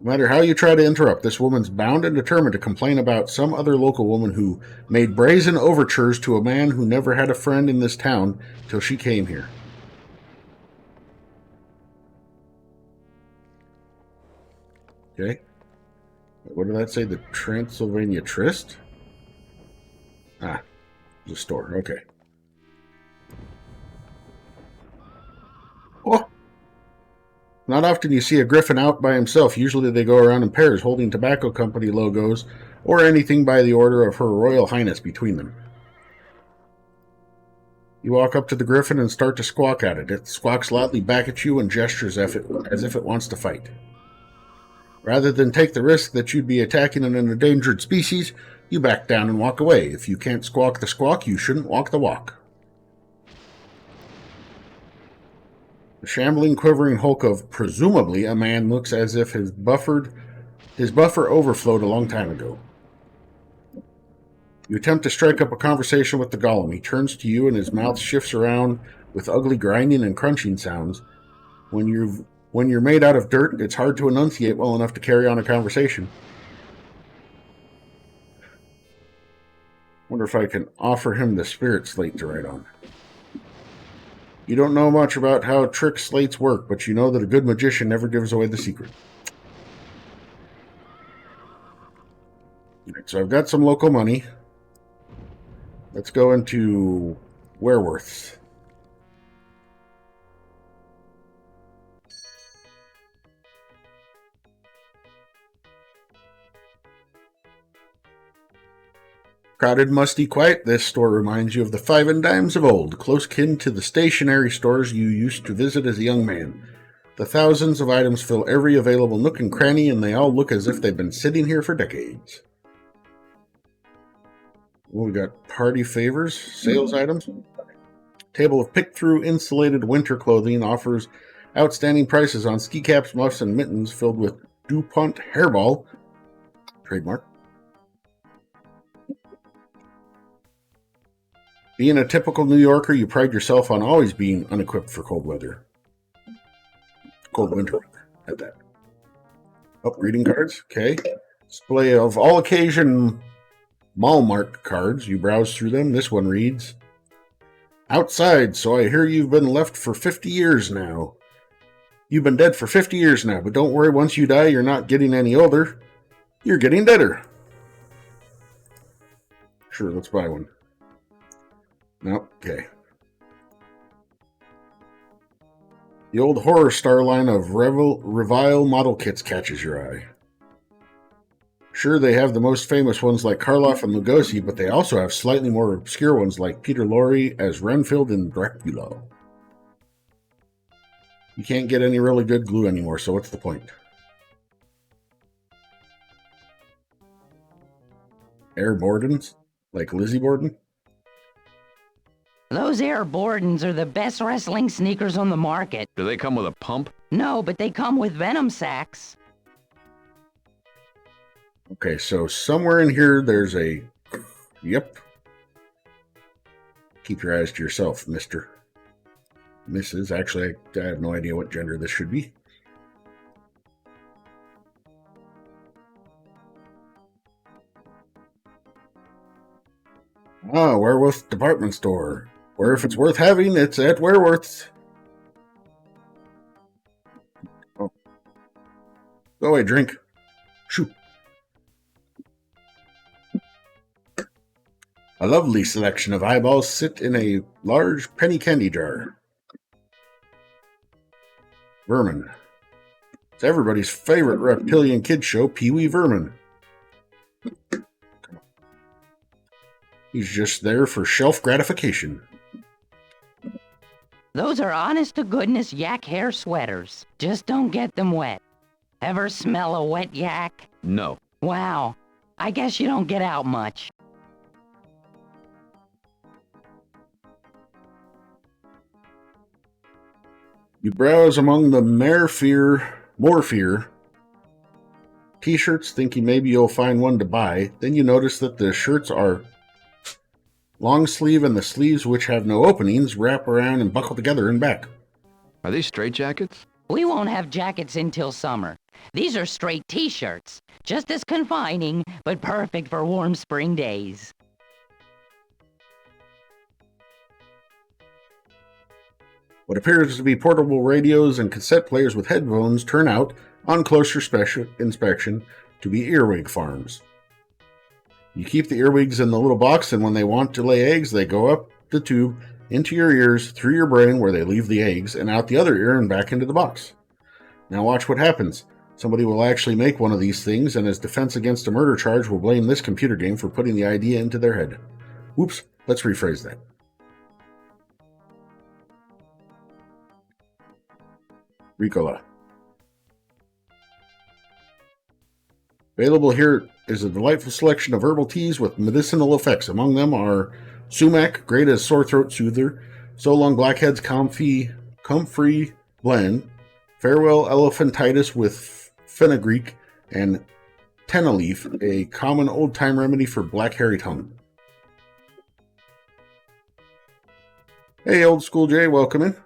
No matter how you try to interrupt, this woman's bound and determined to complain about some other local woman who made brazen overtures to a man who never had a friend in this town till she came here. Okay. What did that say? The Transylvania Tryst? Ah, the store. Okay. Oh! Not often you see a griffin out by himself. Usually they go around in pairs, holding tobacco company logos or anything by the order of Her Royal Highness between them. You walk up to the griffin and start to squawk at it. It squawks loudly back at you and gestures as if it wants to fight. Rather than take the risk that you'd be attacking an endangered species, you back down and walk away. If you can't squawk the squawk, you shouldn't walk the walk. The shambling, quivering hulk of, presumably, a man looks as if his buffer overflowed a long time ago. You attempt to strike up a conversation with the golem. He turns to you and his mouth shifts around with ugly grinding and crunching sounds. When you're made out of dirt, it's hard to enunciate well enough to carry on a conversation. Wonder if I can offer him the spirit slate to write on. You don't know much about how trick slates work, but you know that a good magician never gives away the secret. Right, so I've got some local money. Let's go into Werewolves. Crowded, musty, quiet, this store reminds you of the five and dimes of old, close kin to the stationery stores you used to visit as a young man. The thousands of items fill every available nook and cranny, and they all look as if they've been sitting here for decades. Well, we got party favors, sales items. Table of picked-through insulated winter clothing offers outstanding prices on ski caps, muffs, and mittens filled with DuPont HerrBawl. Trademark. Being a typical New Yorker, you pride yourself on always being unequipped for cold weather. Cold winter weather, at that. Oh, greeting cards, okay. Display of all occasion mall-marked cards. You browse through them. This one reads, outside, so I hear you've been left for 50 years now. You've been dead for 50 years now, but don't worry, once you die, you're not getting any older. You're getting deader. Sure, let's buy one. Nope, okay. The old horror star line of Revile model kits catches your eye. Sure, they have the most famous ones like Karloff and Lugosi, but they also have slightly more obscure ones like Peter Lorre as Renfield in Dracula. You can't get any really good glue anymore, so what's the point? Air Bordens? Like Lizzie Borden? Those Air Bordens are the best wrestling sneakers on the market. Do they come with a pump? No, but they come with venom sacks. Okay, so somewhere in here there's a... Yep. Keep your eyes to yourself, Mr. Mrs. Actually, I have no idea what gender this should be. Ah, Werewolf Department Store. Where if it's worth having, it's at Werewolf's. Oh. Go away, drink. Shoo. A lovely selection of eyeballs sit in a large penny candy jar. Vermin. It's everybody's favorite reptilian kid show, Pee-wee Vermin. He's just there for shelf gratification. Those are honest-to-goodness yak hair sweaters. Just don't get them wet. Ever smell a wet yak? No. Wow. I guess you don't get out much. You browse among the Morpheer t-shirts, thinking maybe you'll find one to buy. Then you notice that the shirts are Long sleeve and the sleeves which have no openings wrap around and buckle together in back. Are these straight jackets? We won't have jackets until summer. These are straight t-shirts, just as confining, but perfect for warm spring days. What appears to be portable radios and cassette players with headphones turn out, on closer inspection, to be earwig farms. You keep the earwigs in the little box, and when they want to lay eggs, they go up the tube, into your ears, through your brain where they leave the eggs, and out the other ear and back into the box. Now watch what happens. Somebody will actually make one of these things, and as defense against a murder charge will blame this computer game for putting the idea into their head. Whoops, let's rephrase that. Ricola. Available here is a delightful selection of herbal teas with medicinal effects. Among them are sumac, great as sore throat soother, So Long Blackhead's Comfrey Blend, Farewell Elephantitis with Fenugreek, and Tenaleaf, a common old-time remedy for black hairy tongue. Hey, Old School Jay, welcome in.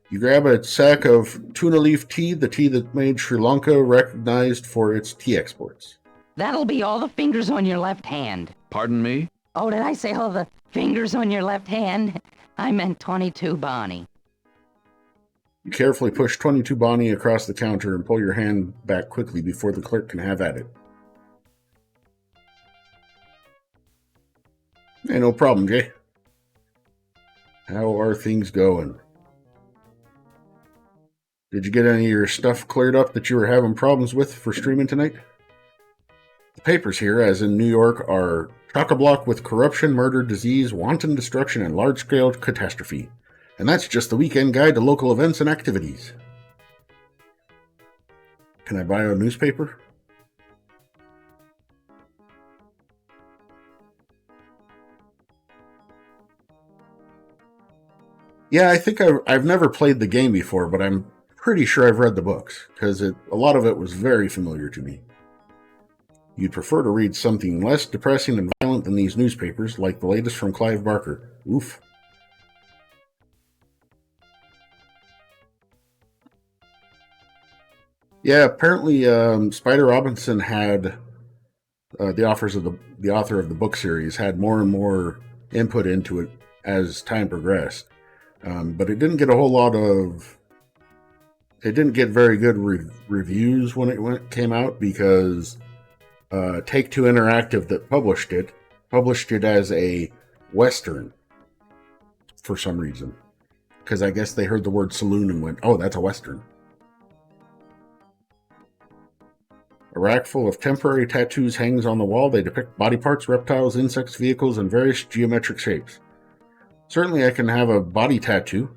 You grab a sack of tuna leaf tea, the tea that made Sri Lanka recognized for its tea exports. That'll be all the fingers on your left hand. Pardon me? Oh, did I say all the fingers on your left hand? I meant 22 Bonnie. You carefully push 22 Bonnie across the counter and pull your hand back quickly before the clerk can have at it. Hey, no problem, Jay. How are things going? Did you get any of your stuff cleared up that you were having problems with for streaming tonight? The papers here, as in New York, are chock-a-block with corruption, murder, disease, wanton destruction, and large-scale catastrophe. And that's just the weekend guide to local events and activities. Can I buy a newspaper? Yeah, I think I've never played the game before, but I'm pretty sure I've read the books, because a lot of it was very familiar to me. You'd prefer to read something less depressing and violent than these newspapers, like the latest from Clive Barker. Oof. Yeah, apparently Spider Robinson had the author of the book series had more and more input into it as time progressed, but it didn't get a whole lot of. It didn't get very good reviews when it came out because Take-Two Interactive that published it as a Western for some reason, because I guess they heard the word saloon and went, "Oh, that's a Western." A rack full of temporary tattoos hangs on the wall. They depict body parts, reptiles, insects, vehicles, and various geometric shapes. Certainly I can have a body tattoo.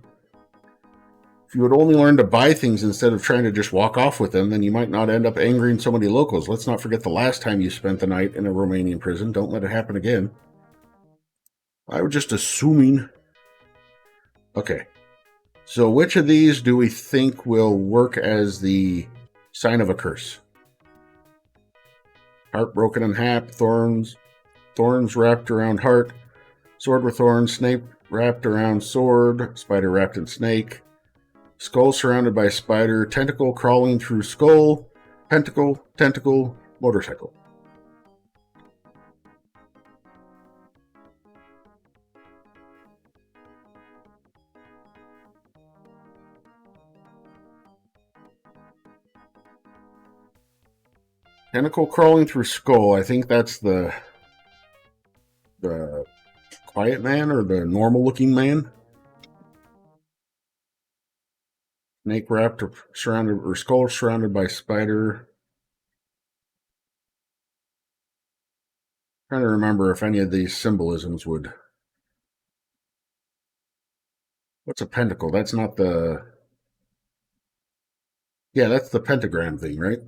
If you would only learn to buy things instead of trying to just walk off with them, then you might not end up angering so many locals. Let's not forget the last time you spent the night in a Romanian prison. Don't let it happen again. I was just assuming. Okay. So which of these do we think will work as the sign of a curse? Heart broken in half, thorns wrapped around heart, sword with thorns, snake wrapped around sword, spider wrapped in snake, skull surrounded by spider, tentacle crawling through skull, tentacle, motorcycle. Tentacle crawling through skull, I think that's the quiet man or the normal looking man. Snake wrapped or surrounded, or skull surrounded by spider. Trying to remember if any of these symbolisms would. What's a pentacle? That's not the. Yeah, that's the pentagram thing, right?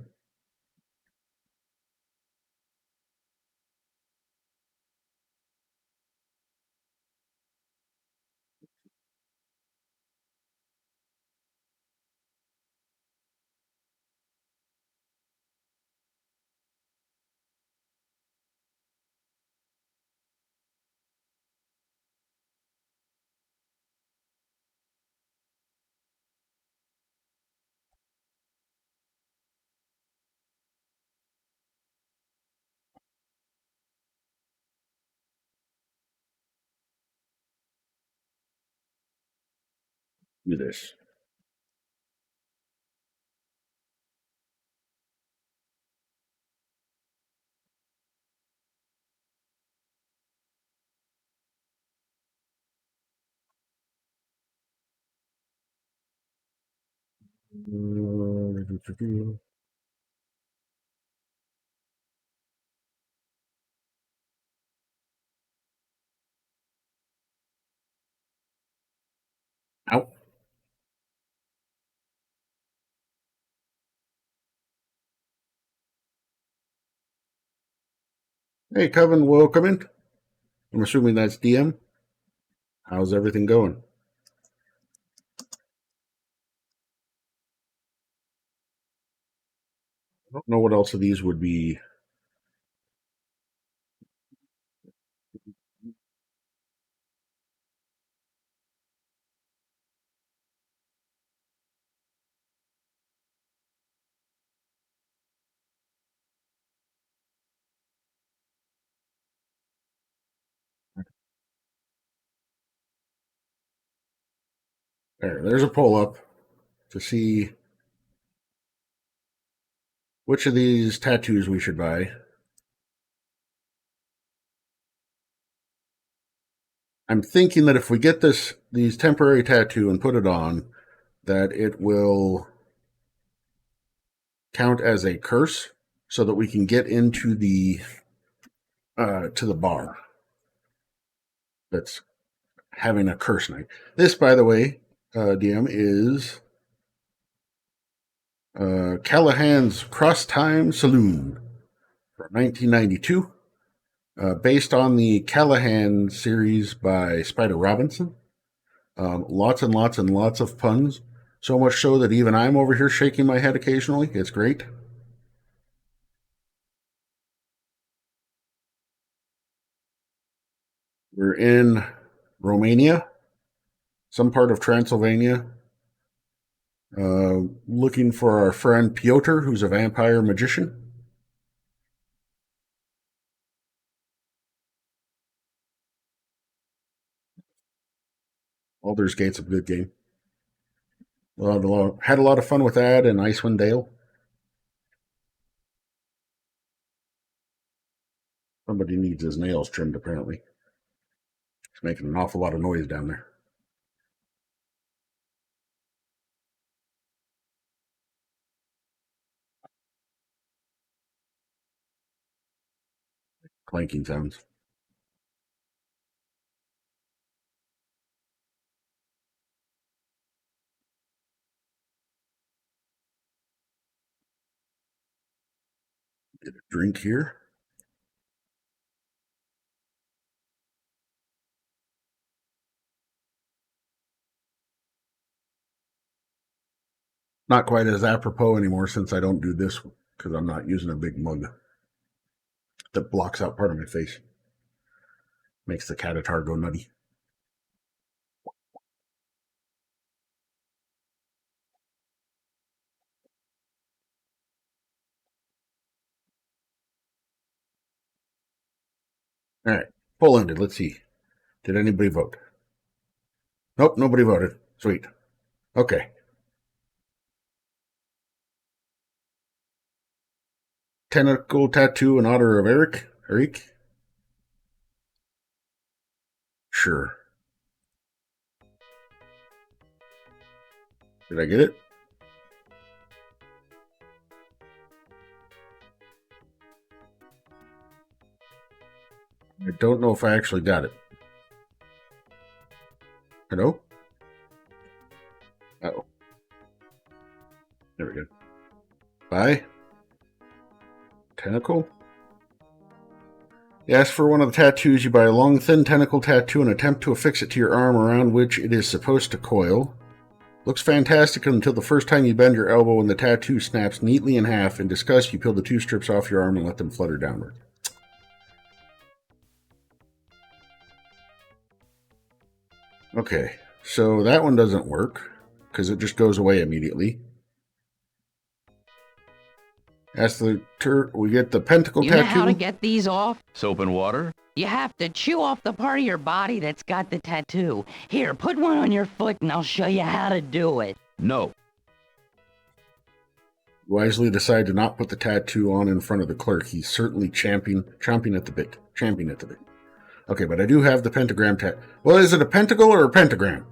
do this. Ow. Hey, Coven, welcome in. I'm assuming that's DM. How's everything going? I don't know what else of these would be. There's a poll up to see which of these tattoos we should buy. I'm thinking that if we get these temporary tattoo and put it on, that it will count as a curse so that we can get into the to the bar that's having a curse night. This, by the way, DM, is Callahan's Crosstime Saloon from 1992, based on the Callahan series by Spider Robinson. Lots and lots and lots of puns. So much so that even I'm over here shaking my head occasionally. It's great. We're in Romania, some part of Transylvania, looking for our friend Piotr, who's a vampire magician. Baldur's Gate's a good game. Had a lot of fun with that in Icewind Dale. Somebody needs his nails trimmed, apparently. It's making an awful lot of noise down there. Clanking sounds. Get a drink here. Not quite as apropos anymore since I don't do this because I'm not using a big mug that blocks out part of my face. Makes the catatar go nutty. All right, poll ended. Let's see. Did anybody vote? Nope, nobody voted. Sweet. Okay. Tentacle tattoo in honor of Eric. Eric? Sure. Did I get it? I don't know if I actually got it. Hello? Uh-oh. There we go. Bye. Tentacle? You ask for one of the tattoos, you buy a long, thin tentacle tattoo and attempt to affix it to your arm around which it is supposed to coil. Looks fantastic until the first time you bend your elbow and the tattoo snaps neatly in half. In disgust, you peel the two strips off your arm and let them flutter downward. Okay, so that one doesn't work because it just goes away immediately. We get the pentacle You know tattoo. how to get these off? Soap and water? You have to chew off the part of your body that's got the tattoo. Here, put one on your foot and I'll show you how to do it. No. Wisely decide to not put the tattoo on in front of the clerk. He's certainly chomping at the bit. Champing at the bit. Okay, but I do have the pentagram tattoo. Well, is it a pentacle or a pentagram?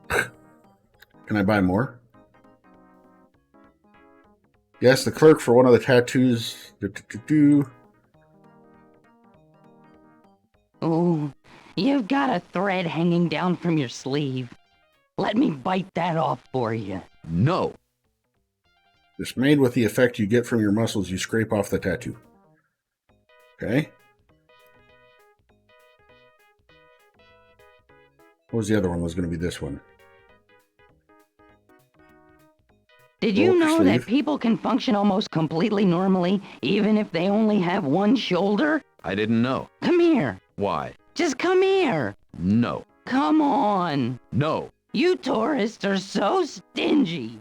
Can I buy more? Yes, the clerk for one of the tattoos. Ooh, you've got a thread hanging down from your sleeve. Let me bite that off for you. No. It's made with the effect you get from your muscles you scrape off the tattoo. Okay. What was the other one? Was going to be this one. Did you Roll up your know that sleeve. people can function almost completely normally, even if they only have one shoulder? I didn't know. Come here. Why? Just come here. No. Come on. No. You tourists are so stingy.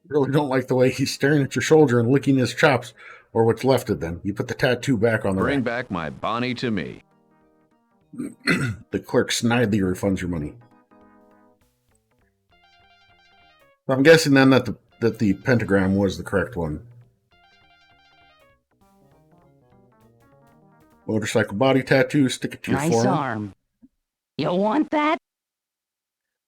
Really don't like the way he's staring at your shoulder and licking his chops, or what's left of them. You put the tattoo back on the Bring rack. back my Bonnie to me. The clerk snidely refunds your money. So I'm guessing then that the pentagram was the correct one. Motorcycle body tattoo, stick it to your Nice forearm. arm. You want that?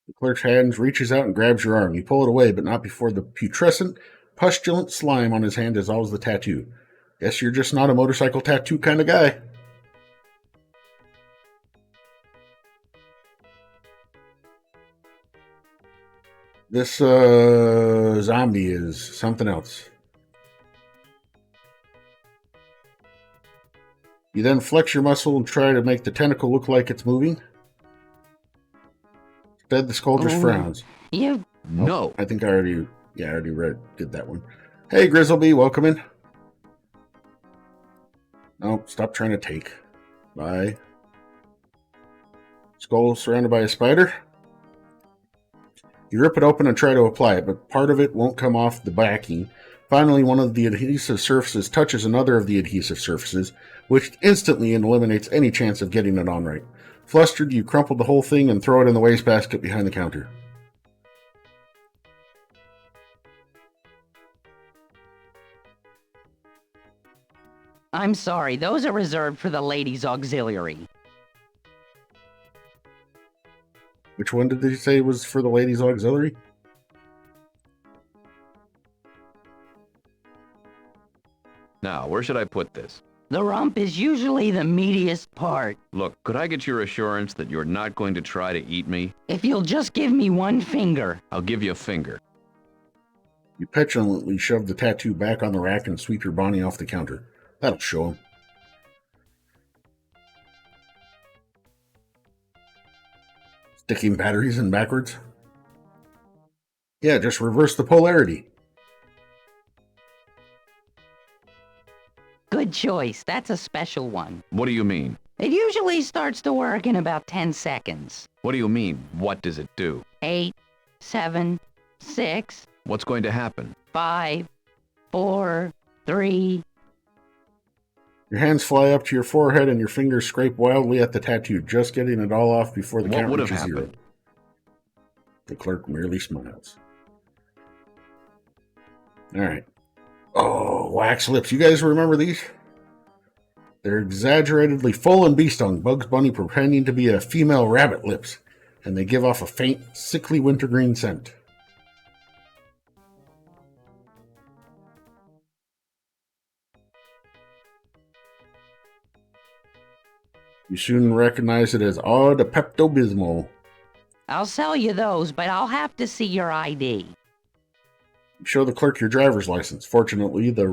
The clerk's hand reaches out and grabs your arm. You pull it away, but not before the putrescent, pustulant slime on his hand dissolves the tattoo. Guess you're just not a motorcycle tattoo kind of guy. This zombie is something else. You then flex your muscle and try to make the tentacle look like it's moving. Instead, the sculptor Ooh. frowns. You... No. I think I already did that one. Hey, Grizzleby, welcome in. No, stop trying to take. Bye. Skull surrounded by a spider. You rip it open and try to apply it, but part of it won't come off the backing. Finally, one of the adhesive surfaces touches another of the adhesive surfaces, which instantly eliminates any chance of getting it on right. Flustered, you crumple the whole thing and throw it in the wastebasket behind the counter. I'm sorry, those are reserved for the ladies' auxiliary. Which one did they say was for the ladies' auxiliary? Now, where should I put this? The rump is usually the meatiest part. Look, could I get your assurance that you're not going to try to eat me? If you'll just give me one finger. I'll give you a finger. You petulantly shove the tattoo back on the rack and sweep your Bonnie off the counter. That'll show him. Sticking batteries in backwards? Yeah, just reverse the polarity. Good choice. That's a special one. What do you mean? It usually starts to work in about 10 seconds. What do you mean? What does it do? 8, 7, 6, What's going to happen? 5, 4, 3. Your hands fly up to your forehead and your fingers scrape wildly at the tattoo, just getting it all off before the What count would have reaches zero. happened? The clerk merely smiles. All right. Oh, wax lips. You guys remember these? They're exaggeratedly full and bee-stung, Bugs Bunny pretending to be a female rabbit lips, and they give off a faint, sickly wintergreen scent. You soon recognize it as Eau de Pepto-Bismol. I'll sell you those, but I'll have to see your ID. You show the clerk your driver's license. Fortunately, the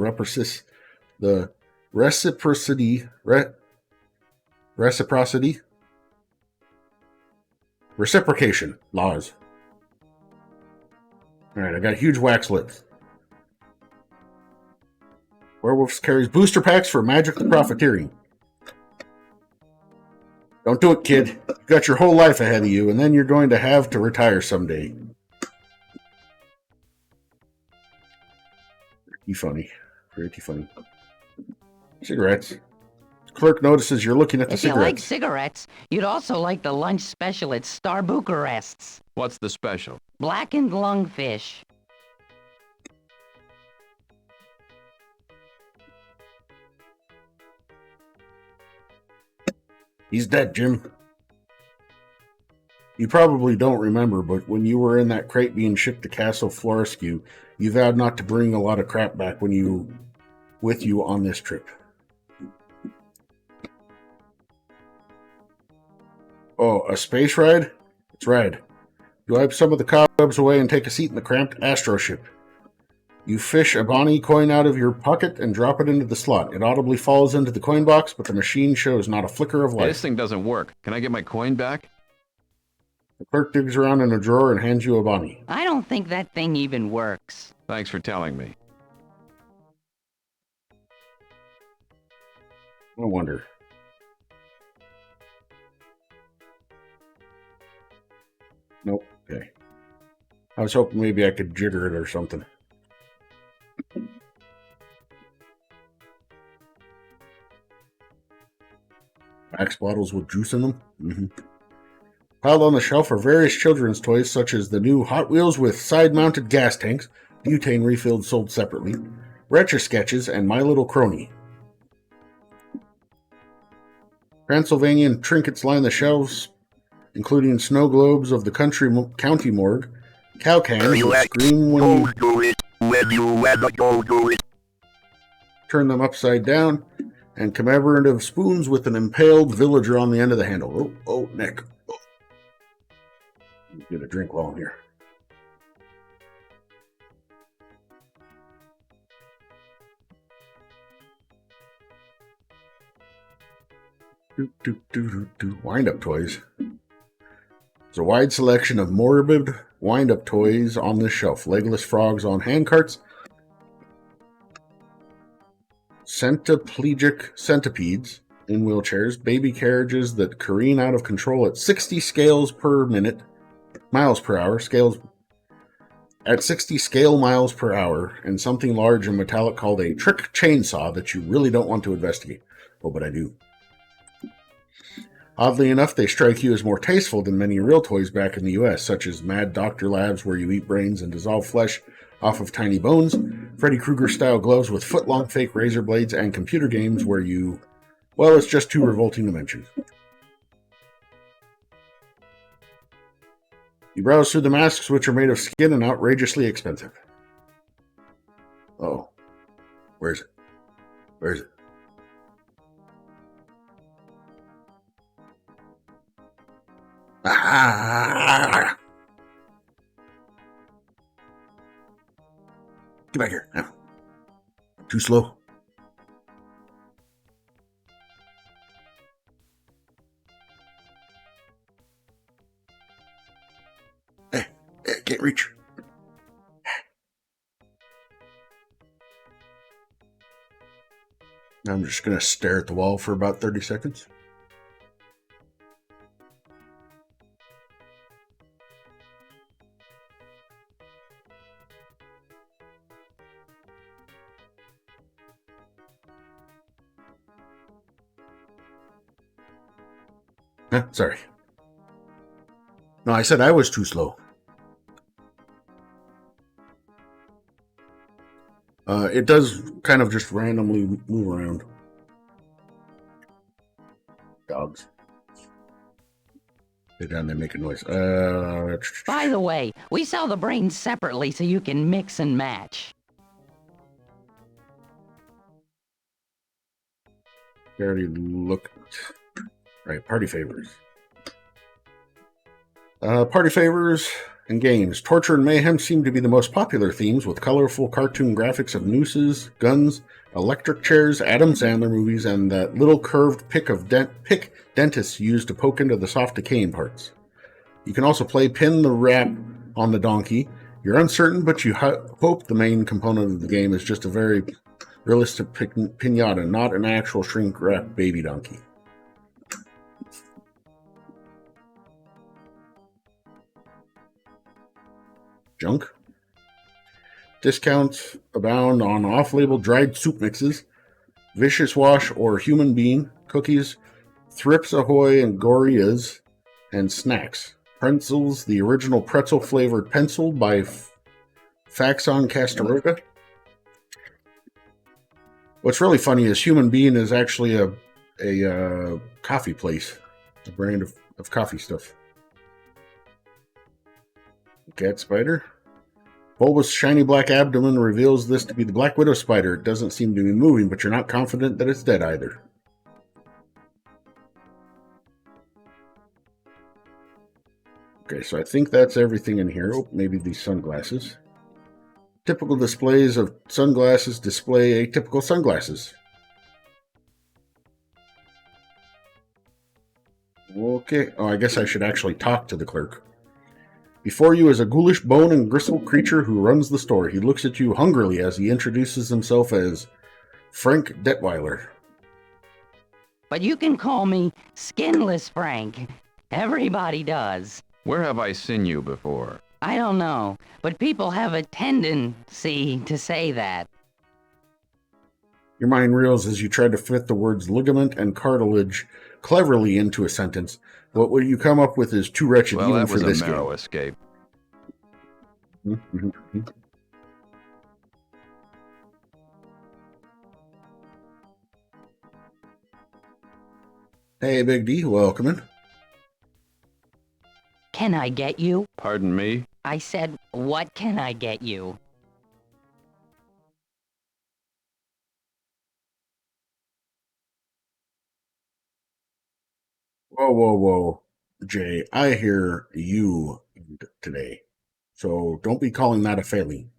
reciprocation laws. All right, I got huge wax lips. Werewolves carries booster packs for magic the profiteering. Don't do it, kid. You've got your whole life ahead of you, and then you're going to have to retire someday. Pretty funny. Pretty funny. Cigarettes. Clerk notices you're looking at the If you like cigarettes. cigarettes, you'd also like the lunch special at Star Bucharest's. What's the special? Blackened lungfish. He's dead, Jim. You probably don't remember, but when you were in that crate being shipped to Castle Florescu, you vowed not to bring a lot of crap back with you on this trip. Oh, a space ride? It's rad. You wipe some of the cobwebs away and take a seat in the cramped astro ship. You fish a Bonnie coin out of your pocket and drop it into the slot. It audibly falls into the coin box, but the machine shows not a flicker of Hey, life. this thing doesn't work. Can I get my coin back? The clerk digs around in a drawer and hands you a Bonnie. I don't think that thing even works. Thanks for telling me. No wonder. Nope. Okay. I was hoping maybe I could jigger it or something. Max bottles with juice in them? Mm-hmm. Piled on the shelf are various children's toys, such as the new Hot Wheels with side-mounted gas tanks, butane refilled sold separately, Retro Sketches, and My Little Crony. Transylvanian trinkets line the shelves, including snow globes of the county morgue, cow cans that scream when you turn them upside down, and commemorative spoons with an impaled villager on the end of the handle. Oh, Nick. Oh. Get a drink while I'm here. Wind-up toys. There's a wide selection of morbid wind-up toys on this shelf. Legless frogs on handcarts, centiplegic centipedes in wheelchairs, baby carriages that careen out of control at 60 miles per hour, at 60 scale miles per hour, and something large and metallic called a trick chainsaw that you really don't want to investigate. Oh, but I do. Oddly enough, they strike you as more tasteful than many real toys back in the US, such as Mad Doctor Labs, where you eat brains and dissolve flesh off of tiny bones, Freddy Krueger-style gloves with foot-long fake razor blades, and computer games where you... well, it's just too revolting to mention. You browse through the masks, which are made of skin and outrageously expensive. Oh. Where is it? Where is it? Ah! Get back here. Now. Too slow. Hey, can't reach. I'm just going to stare at the wall for about 30 seconds. Sorry. No, I said I was too slow. It does kind of just randomly move around. Dogs. They're down there making noise. By the way, we sell the brains separately so you can mix and match. I already looked. Right, party favors. Party favors and games. Torture and mayhem seem to be the most popular themes, with colorful cartoon graphics of nooses, guns, electric chairs, Adam Sandler movies, and that little curved pick dentists use to poke into the soft decaying parts. You can also play pin the rap on the donkey. You're uncertain, but you hope the main component of the game is just a very realistic pinata, not an actual shrink-wrapped baby donkey. Junk. Discounts abound on off-label dried soup mixes, Vicious Wash or Human Bean, cookies, Thrips Ahoy and Gorias, and snacks. Pretzels, the original pretzel-flavored pencil by Faxon Castaroga. What's really funny is Human Bean is actually a coffee place, a brand of coffee stuff. Cat spider. Bulbous shiny black abdomen reveals this to be the Black Widow spider. It doesn't seem to be moving, but you're not confident that it's dead either. Okay, so I think that's everything in here. Oh, maybe these sunglasses. Typical displays of sunglasses display atypical sunglasses. Okay. Oh, I guess I should actually talk to the clerk. Before you is a ghoulish bone and gristle creature who runs the store. He looks at you hungrily as he introduces himself as Frank Detweiler. But you can call me Skinless Frank. Everybody does. Where have I seen you before? I don't know, but people have a tendency to say that. Your mind reels as you try to fit the words ligament and cartilage cleverly into a sentence. But what you come up with is too wretched Well, even that for was this a narrow game. escape. Hey, Big D, welcome in. Can I get you? Pardon me? I said, what can I get you? Whoa, whoa, whoa. Jay, I hear you today. So don't be calling that a failing.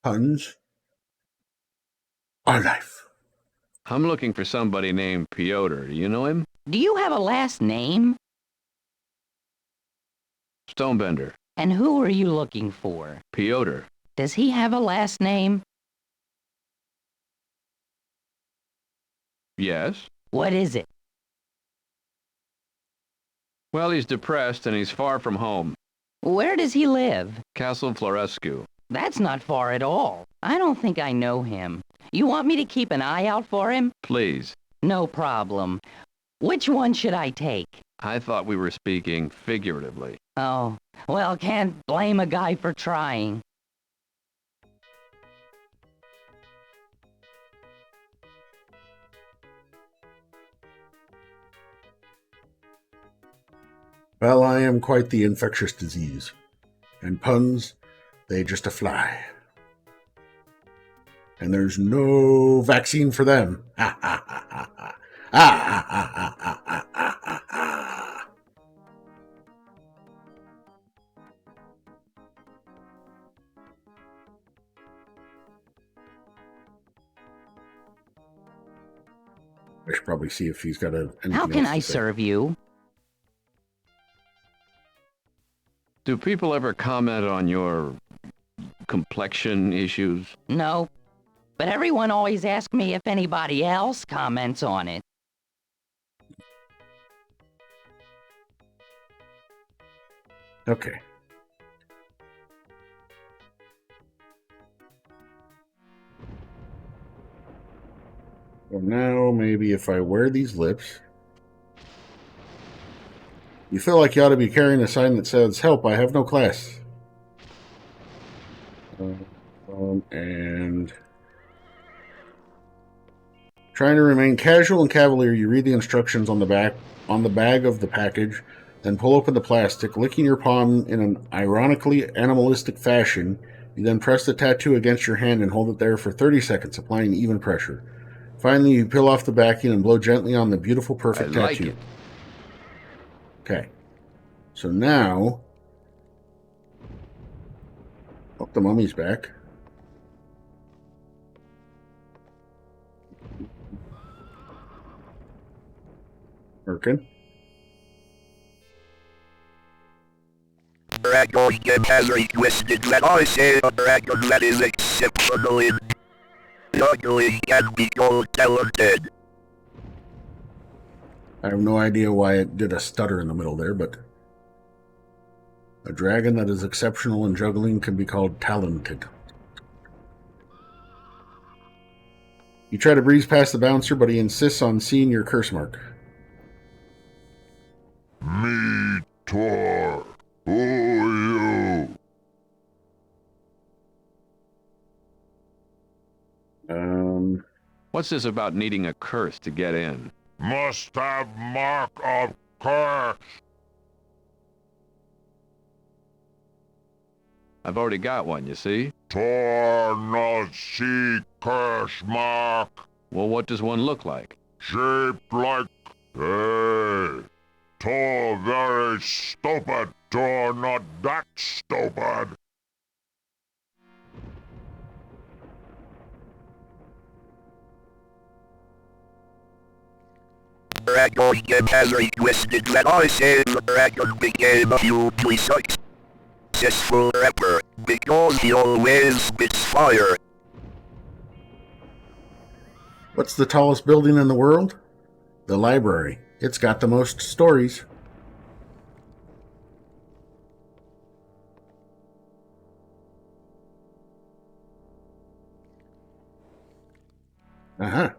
Puns are life. I'm looking for somebody named Piotr. Do you know him? Do you have a last name? Stonebender. And who are you looking for? Piotr. Does he have a last name? Yes? What is it? Well, he's depressed and he's far from home. Where does he live? Castle Florescu. That's not far at all. I don't think I know him. You want me to keep an eye out for him? Please. No problem. Which one should I take? I thought we were speaking figuratively. Oh, well, can't blame a guy for trying. Well, I am quite the infectious disease. And puns, they just a fly. And there's no vaccine for them. Ha ha ha ha ha. Ah, ha, ha, ha, ha, ha, ha, ha. I should probably see if he's got a. How can I serve you? Do people ever comment on your complexion issues? No. But everyone always asks me if anybody else comments on it. Okay. Well, now maybe if I wear these lips. You feel like you ought to be carrying a sign that says, "Help, I have no class." And trying to remain casual and cavalier, you read the instructions on the bag of the package, then pull open the plastic, licking your palm in an ironically animalistic fashion. You then press the tattoo against your hand and hold it there for 30 seconds, applying even pressure. Finally, you peel off the backing and blow gently on the beautiful, perfect I like tattoo. it. Okay. So now... Oh, the mummy's back. Working. Dragon has requested that I say a dragon that is exceptional in juggling and be called talented. I have no idea why it did a stutter in the middle there, but... A dragon that is exceptional in juggling can be called talented. You try to breeze past the bouncer, but he insists on seeing your curse mark. Me, Tor. Who you? What's this about needing a curse to get in? Must have mark of curse. I've already got one, you see? Tor not see curse mark. Well, what does one look like? Shaped like... Hey. Tor very stupid. Tor not that stupid. Dragon game has requested that I say the dragon became hugely successful rapper because he always spits fire. What's the tallest building in the world? The library. It's got the most stories. Uh-huh.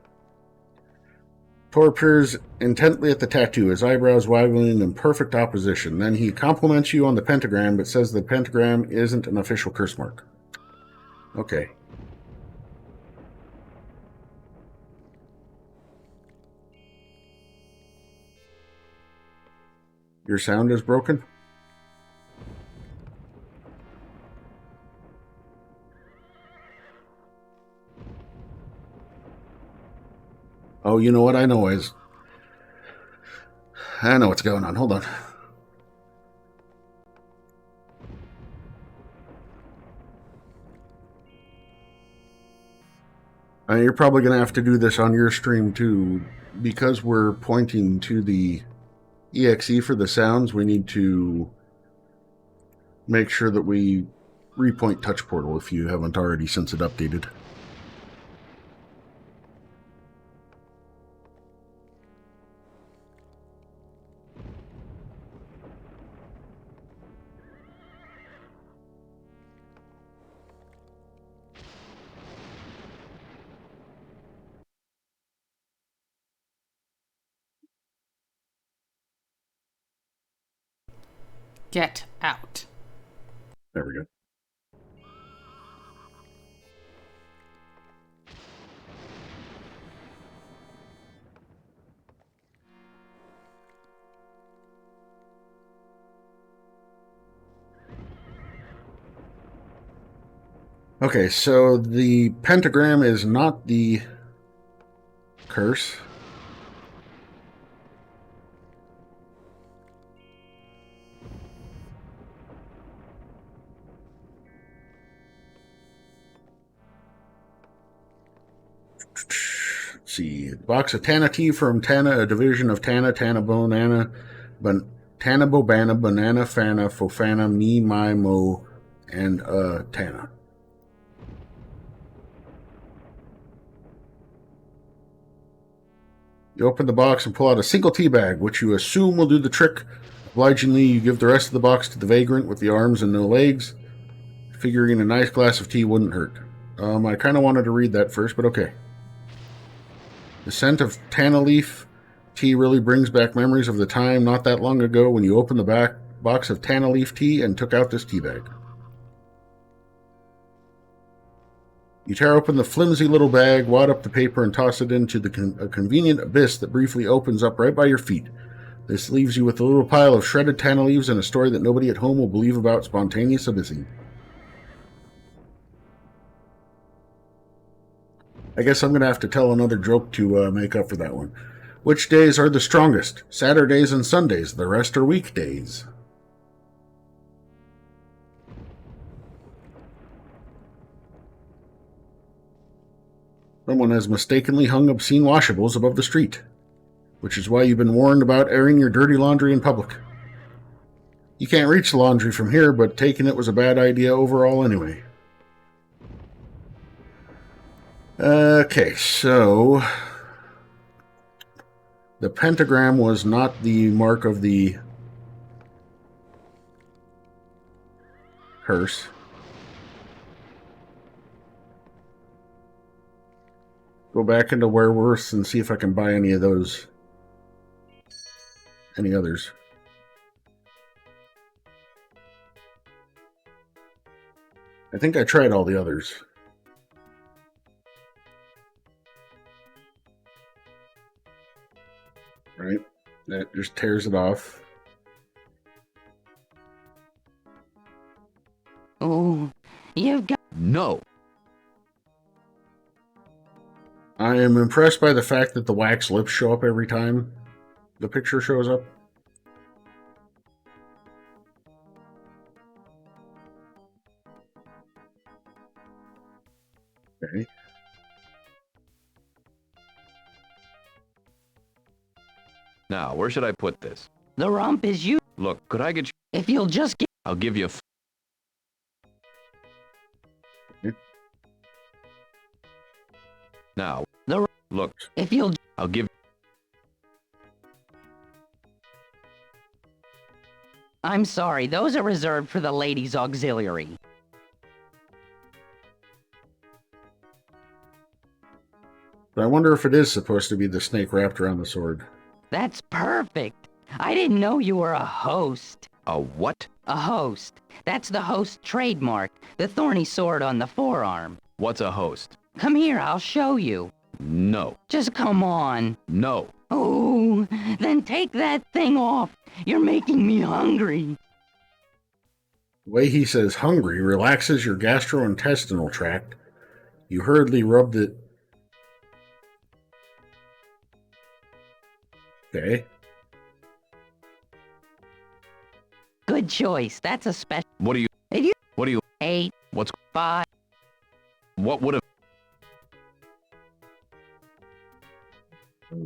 Tor peers intently at the tattoo, his eyebrows waggling in perfect opposition. Then he compliments you on the pentagram, but says the pentagram isn't an official curse mark. Okay. Your sound is broken? Oh, you know what? I know what's going on. Hold on. You're probably going to have to do this on your stream too. Because we're pointing to the EXE for the sounds, we need to make sure that we repoint Touch Portal if you haven't already since it updated. Get out. There we go. Okay, so the pentagram is not the curse. Let's see. Box of Tana tea from Tana, a division of Tana, Tana Bonana, Tana Bobana, Banana Fana, Fofana, Me, My, Mo, and Tana. You open the box and pull out a single tea bag, which you assume will do the trick. Obligingly, you give the rest of the box to the vagrant with the arms and no legs, figuring a nice glass of tea wouldn't hurt. I kind of wanted to read that first, but okay. The scent of Tana leaf tea really brings back memories of the time not that long ago when you opened the back box of Tana leaf tea and took out this tea bag. You tear open the flimsy little bag, wad up the paper, and toss it into a convenient abyss that briefly opens up right by your feet. This leaves you with a little pile of shredded Tana leaves and a story that nobody at home will believe about spontaneous abyssing. I guess I'm going to have to tell another joke to make up for that one. Which days are the strongest? Saturdays and Sundays. The rest are weekdays. Someone has mistakenly hung obscene washables above the street, which is why you've been warned about airing your dirty laundry in public. You can't reach the laundry from here, but taking it was a bad idea overall anyway. Okay, so the pentagram was not the mark of the hearse. Go back into Werewolves and see if I can buy any of those. Any others. I think I tried all the others. Right? That just tears it off. Oh, you've got... No. I am impressed by the fact that the wax lips show up every time the picture shows up. Okay. Now, where should I put this? The rump is you. Look, could I get you? If you'll just get... I'll give you Now, look, If you'll... I'll give... I'm sorry, those are reserved for the ladies' auxiliary. But I wonder if it is supposed to be the snake wrapped around the sword. That's perfect. I didn't know you were a host. A what? A host. That's the host trademark, the thorny sword on the forearm. What's a host? Come here, I'll show you. No. Just come on. No. Oh, then take that thing off. You're making me hungry. The way he says hungry relaxes your gastrointestinal tract. You hurriedly rubbed it. Okay. Good choice. That's a special... What do you... If you... What do you... 8, What's... 5... What would have...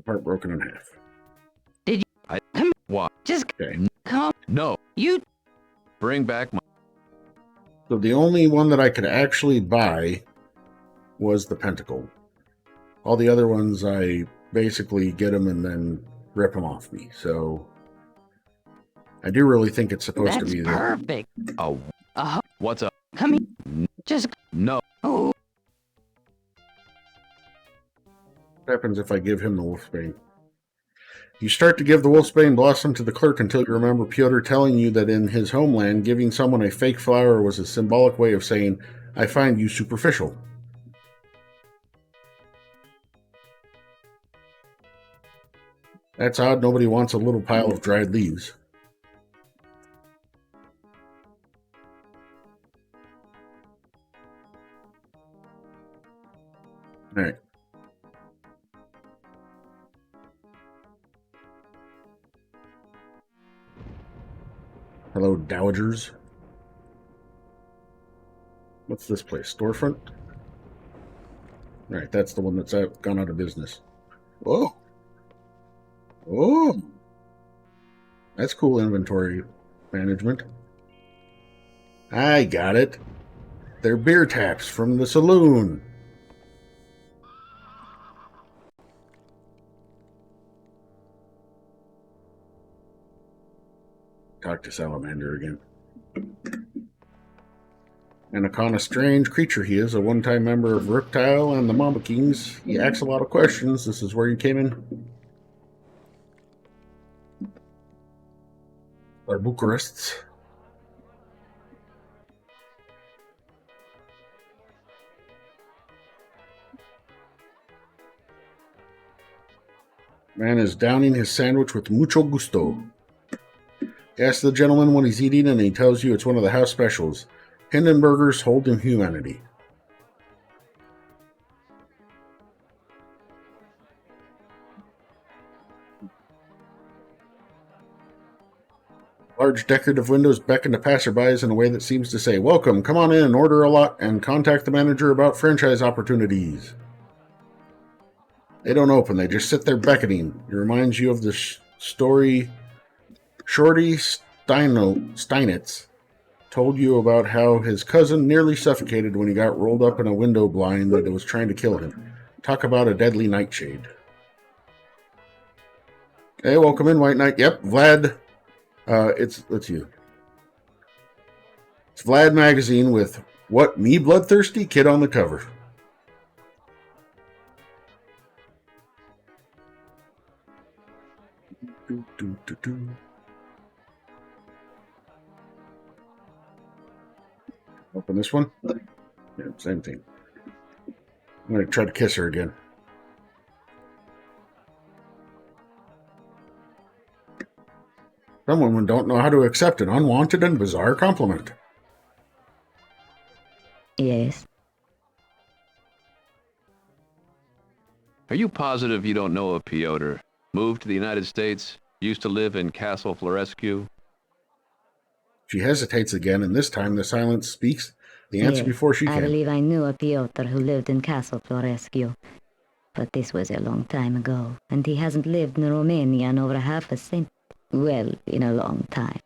Part broken in half. Did you... I... Come... What? Just... Okay. Come... No. You... Bring back my... So the only one that I could actually buy was the pentacle. All the other ones I basically get them and then rip them off me. So I do really think it's supposed to be That's perfect. A... What's a... Come here. Just... No. Oh... What happens if I give him the wolfsbane? You start to give the wolfsbane blossom to the clerk until you remember Pyotr telling you that in his homeland, giving someone a fake flower was a symbolic way of saying, I find you superficial. That's odd. Nobody wants a little pile of dried leaves. All right. Hello, dowagers. What's this place? Storefront? Right, that's the one that's gone out of business. Whoa. Oh. That's cool inventory management. I got it. They're beer taps from the Saloon. Talk to Salamander again. Anaconda, strange creature he is, a one-time member of Reptile and the Mamba Kings. He asks a lot of questions. This is where you came in. Our Bucharists. Man is downing his sandwich with mucho gusto. Ask the gentleman what he's eating, and he tells you it's one of the house specials. Hindenburgers hold him humanity. Large decorative windows beckon to passerbys in a way that seems to say, welcome, come on in, order a lot, and contact the manager about franchise opportunities. They don't open, they just sit there beckoning. It reminds you of the story Shorty Steinitz told you about how his cousin nearly suffocated when he got rolled up in a window blind that was trying to kill him. Talk about a deadly nightshade. Hey, welcome in, White Knight. Yep, Vlad. It's you. It's Vlad magazine with What, Me Bloodthirsty? Kid on the cover. Open this one. Yeah, same thing. I'm going to try to kiss her again. Some women don't know how to accept an unwanted and bizarre compliment. Yes. Are you positive you don't know a Piotr? Moved to the United States? Used to live in Castle Florescu? She hesitates again, and this time the silence speaks the answer Yes, before she I can. believe I knew a Piotr who lived in Castle Florescu. But this was a long time ago, and he hasn't lived in Romania in over half a century. Well, in a long time.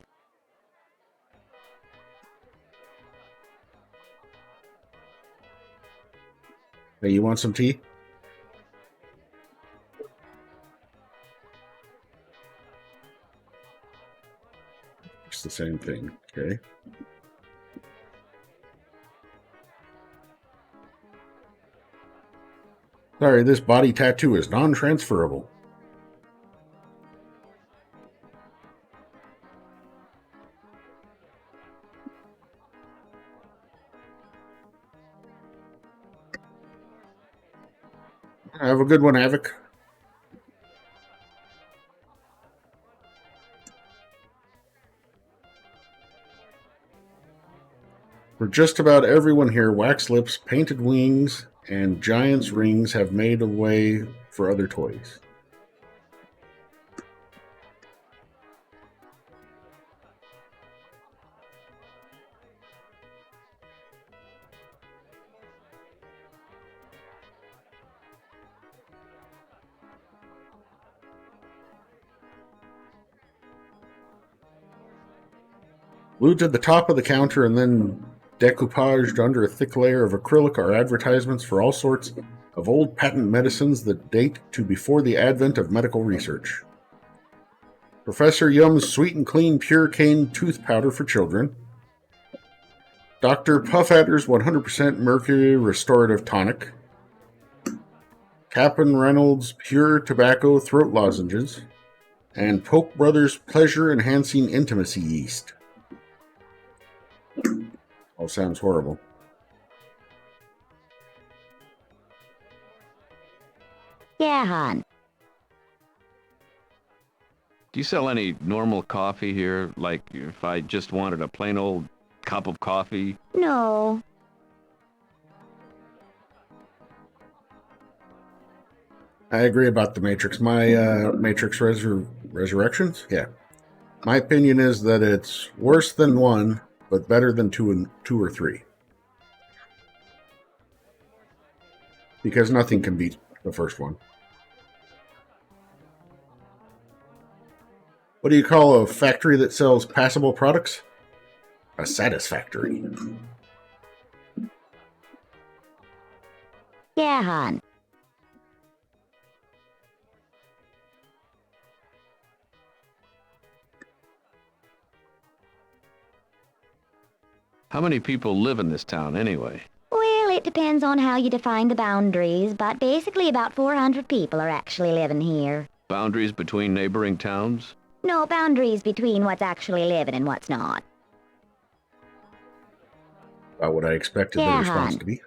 Hey, you want some tea? It's the same thing, okay? Sorry, this body tattoo is non-transferable. Have a good one, Havoc. For just about everyone here, wax lips, painted wings, and giant's rings have made a way for other toys. Glued to the top of the counter and then decoupaged under a thick layer of acrylic are advertisements for all sorts of old patent medicines that date to before the advent of medical research. Professor Yum's Sweet and Clean Pure Cane Tooth Powder for Children. Dr. Puffadder's 100% Mercury Restorative Tonic. Cap'n Reynolds Pure Tobacco Throat Lozenges. And Polk Brothers Pleasure Enhancing Intimacy Yeast. All sounds horrible. Callahan. Do you sell any normal coffee here? Like, if I just wanted a plain old cup of coffee? No. I agree about the Matrix. My Matrix Resurrections? Yeah. My opinion is that it's worse than 1, but better than 2 or 3. Because nothing can beat the first one. What do you call a factory that sells passable products? A satisfactory. Callahan. How many people live in this town anyway? Well, it depends on how you define the boundaries, but basically about 400 people are actually living here. Boundaries between neighboring towns? No, boundaries between what's actually living and what's not. About what I expected the response to be.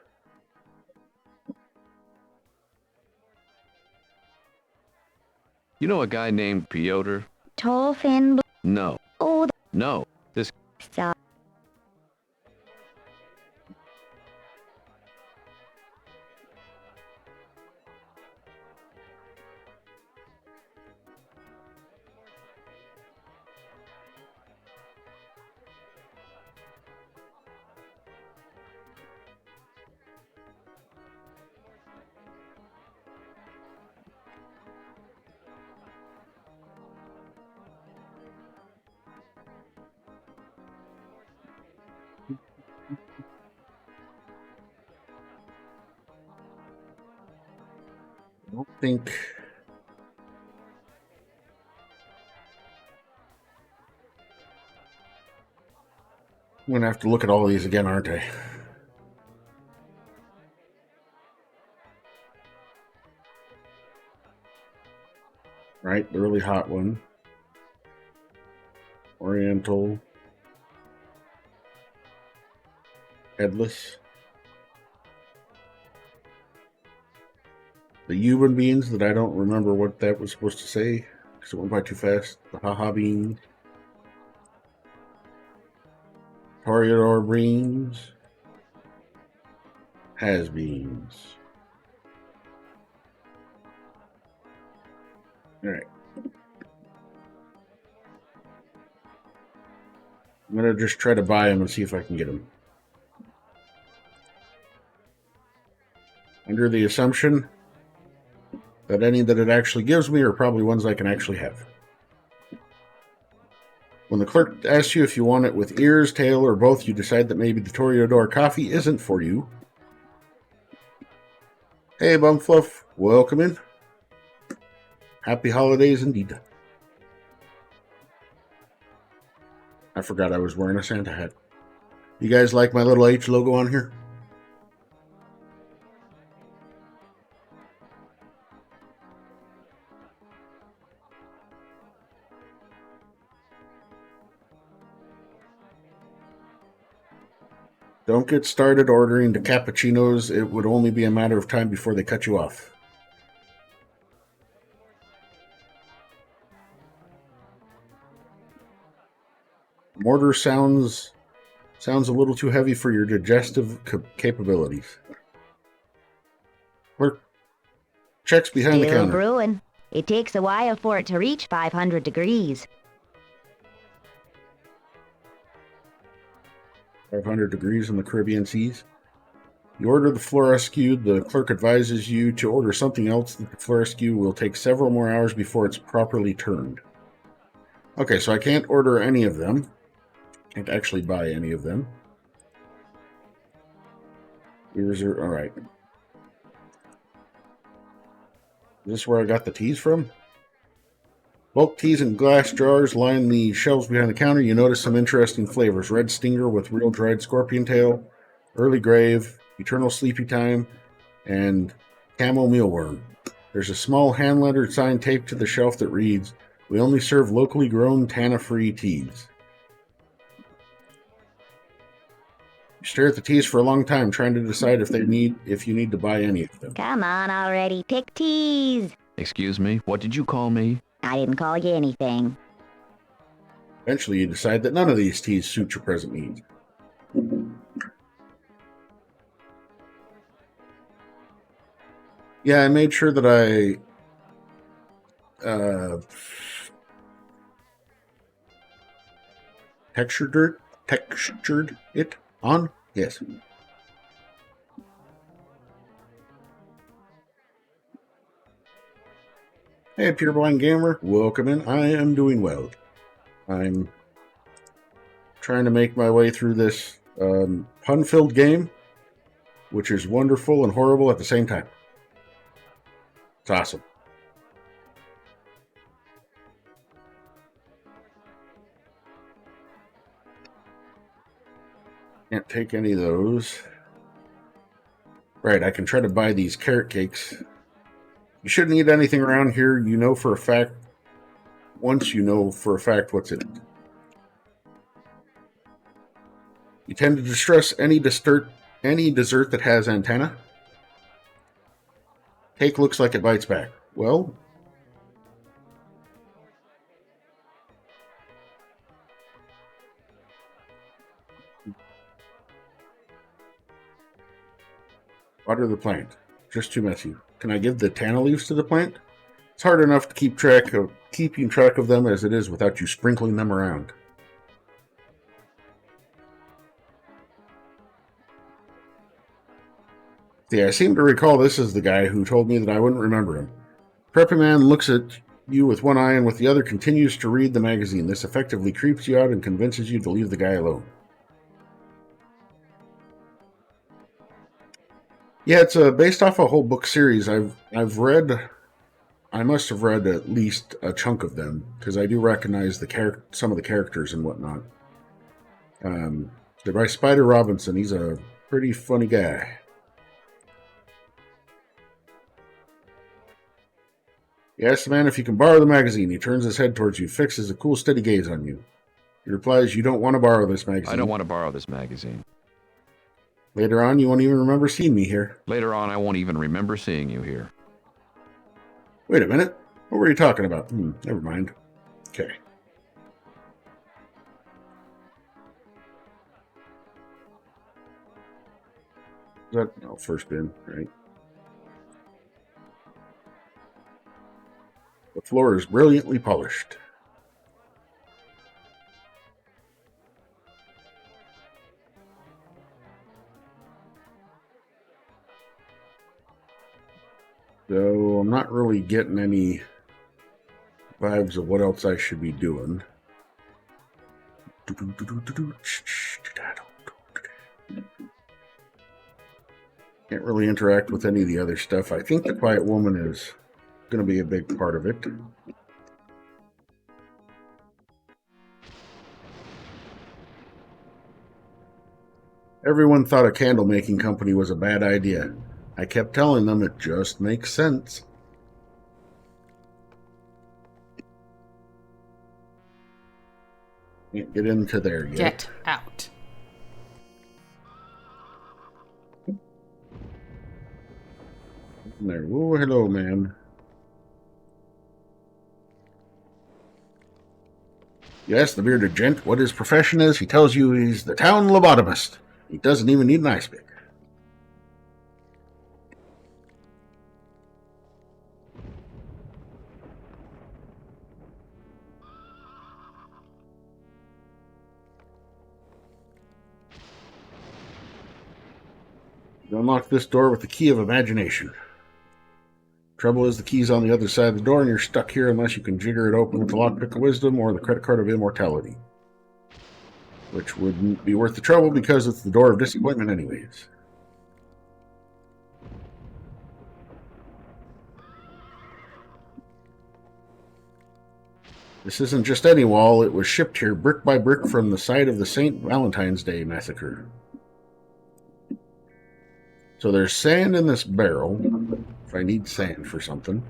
You know a guy named Piotr? Tall, thin, No. oh, No. This... sorry. I don't think... I'm going to have to look at all of these again, aren't I? Right, the really hot one. Oriental. Headless. The Yuban beans that I don't remember what that was supposed to say because it went by too fast. The haha beans. Toreador beans. Has beans. Alright. I'm going to just try to buy them and see if I can get them. Under the assumption that any that it actually gives me are probably ones I can actually have. When the clerk asks you if you want it with ears, tail, or both, you decide that maybe the Toreador coffee isn't for you. Hey, Bumfluff, welcome in. Happy holidays indeed. I forgot I was wearing a Santa hat. You guys like my little H logo on here? Don't get started ordering the cappuccinos. It would only be a matter of time before they cut you off. Mortar sounds a little too heavy for your digestive capabilities. Clerk checks behind the Still counter. brewing. It takes a while for it to reach 500 degrees. 500 degrees in the Caribbean seas. You order the Florescu. The clerk advises you to order something else. The Florescu will take several more hours before it's properly turned. Okay, so I can't order any of them. Can't actually buy any of them. Alright. Is this where I got the teas from? Bulk teas in glass jars line the shelves behind the counter. You notice some interesting flavors. Red Stinger with real dried scorpion tail, Early Grave, Eternal Sleepy Time, and Camel Mealworm. There's a small hand-lettered sign taped to the shelf that reads, "We only serve locally grown Tanna-free teas." You stare at the teas for a long time, trying to decide if you need to buy any of them. Come on already, pick teas. Excuse me? What did you call me? I didn't call you anything. Eventually, you decide that none of these teas suit your present needs. Yeah, I made sure that I textured it on. Yes. Hey, Pure Blind Gamer, welcome in. I am doing well. I'm trying to make my way through this pun-filled game, which is wonderful and horrible at the same time. It's awesome. Can't take any of those. Right, I can try to buy these carrot cakes. You shouldn't eat anything around here you know for a fact, once you know for a fact what's in it. You tend to distrust any dessert that has antenna. Cake looks like it bites back. Well, water the plant. Just too messy. Can I give the Tanna leaves to the plant? It's hard enough to keeping track of them as it is without you sprinkling them around. See, I seem to recall this is the guy who told me that I wouldn't remember him. Preppy Man looks at you with one eye and with the other continues to read the magazine. This effectively creeps you out and convinces you to leave the guy alone. Yeah, it's based off a whole book series. I must have read at least a chunk of them because I do recognize some of the characters and whatnot. They're by Spider Robinson. He's a pretty funny guy. You ask the man if you can borrow the magazine. He turns his head towards you, fixes a cool, steady gaze on you. He replies, you don't want to borrow this magazine. I don't want to borrow this magazine. Later on, you won't even remember seeing me here. Later on, I won't even remember seeing you here. Wait a minute. What were you talking about? Never mind. Okay. First bin, right? The floor is brilliantly polished. So I'm not really getting any vibes of what else I should be doing. Can't really interact with any of the other stuff. I think the Quiet Woman is going to be a big part of it. Everyone thought a candle making company was a bad idea. I kept telling them it just makes sense. Can't get into there yet. Get out. There. Oh, hello, man. You ask the bearded gent what his profession is. He tells you he's the town lobotomist. He doesn't even need an ice pick. You unlock this door with the key of imagination. Trouble is, the key's on the other side of the door, and you're stuck here unless you can jigger it open with the lockpick of wisdom or the credit card of immortality. Which wouldn't be worth the trouble because it's the door of disappointment anyways. This isn't just any wall, it was shipped here brick by brick from the site of the St. Valentine's Day massacre. So there's sand in this barrel, if I need sand for something.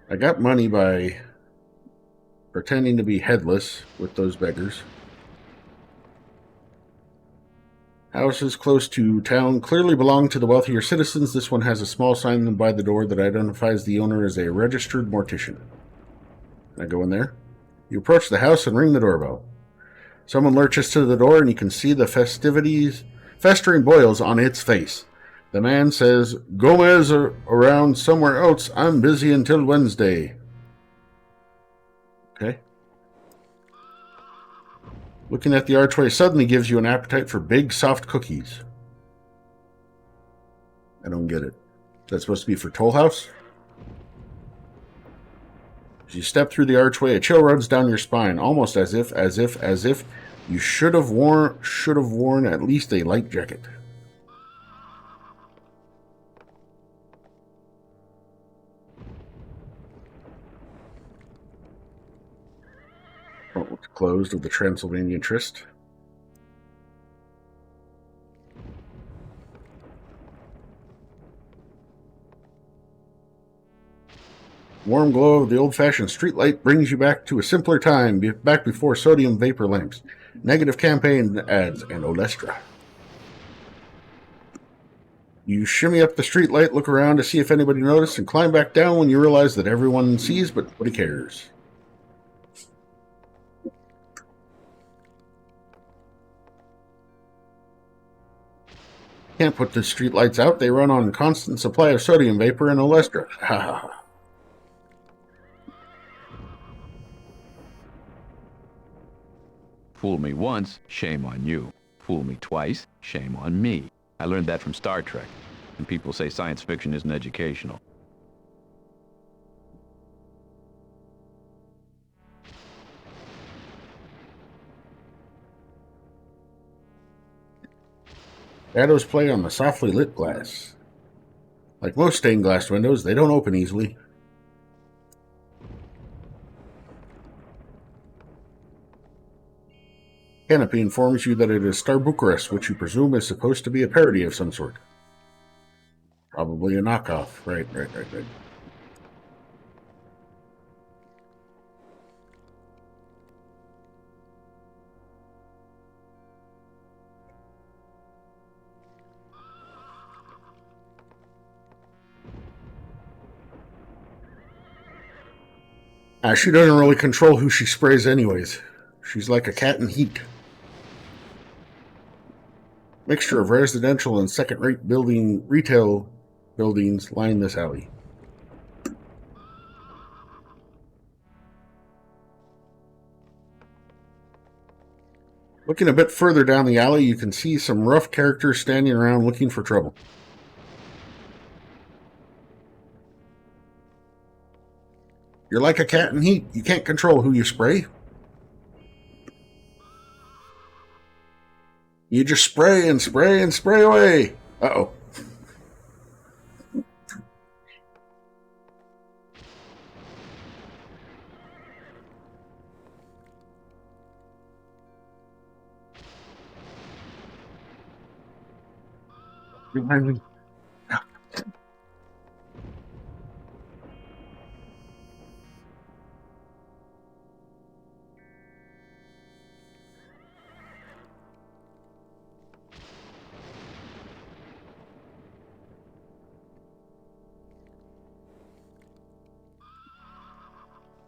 I got money by pretending to be headless with those beggars. Houses close to town clearly belong to the wealthier citizens. This one has a small sign by the door that identifies the owner as a registered mortician. Can I go in there? You approach the house and ring the doorbell. Someone lurches to the door and you can see the festering boils on its face. The man says, Gomez around somewhere else. I'm busy until Wednesday. Okay. Looking at the archway suddenly gives you an appetite for big, soft cookies. I don't get it. That's supposed to be for Toll House? As you step through the archway, a chill runs down your spine, almost as if you should have worn at least a light jacket. Oh, it's closed with the Transylvanian Tryst. Warm glow of the old-fashioned streetlight brings you back to a simpler time, back before sodium vapor lamps, negative campaign ads, and Olestra. You shimmy up the streetlight, look around to see if anybody noticed, and climb back down when you realize that everyone sees but nobody cares. Can't put the streetlights out, they run on constant supply of sodium vapor and Olestra. Ha ha ha. Fool me once, shame on you. Fool me twice, shame on me. I learned that from Star Trek, and people say science fiction isn't educational. Shadows play on the softly lit glass. Like most stained glass windows, they don't open easily. Canopy informs you that it is Star Bucharest, which you presume is supposed to be a parody of some sort. Probably a knockoff. Right. She doesn't really control who she sprays anyways. She's like a cat in heat. Mixture of residential and second-rate retail buildings line this alley. Looking a bit further down the alley, you can see some rough characters standing around looking for trouble. You're like a cat in heat. You can't control who you spray. You just spray and spray and spray away. Uh-oh. Behind me.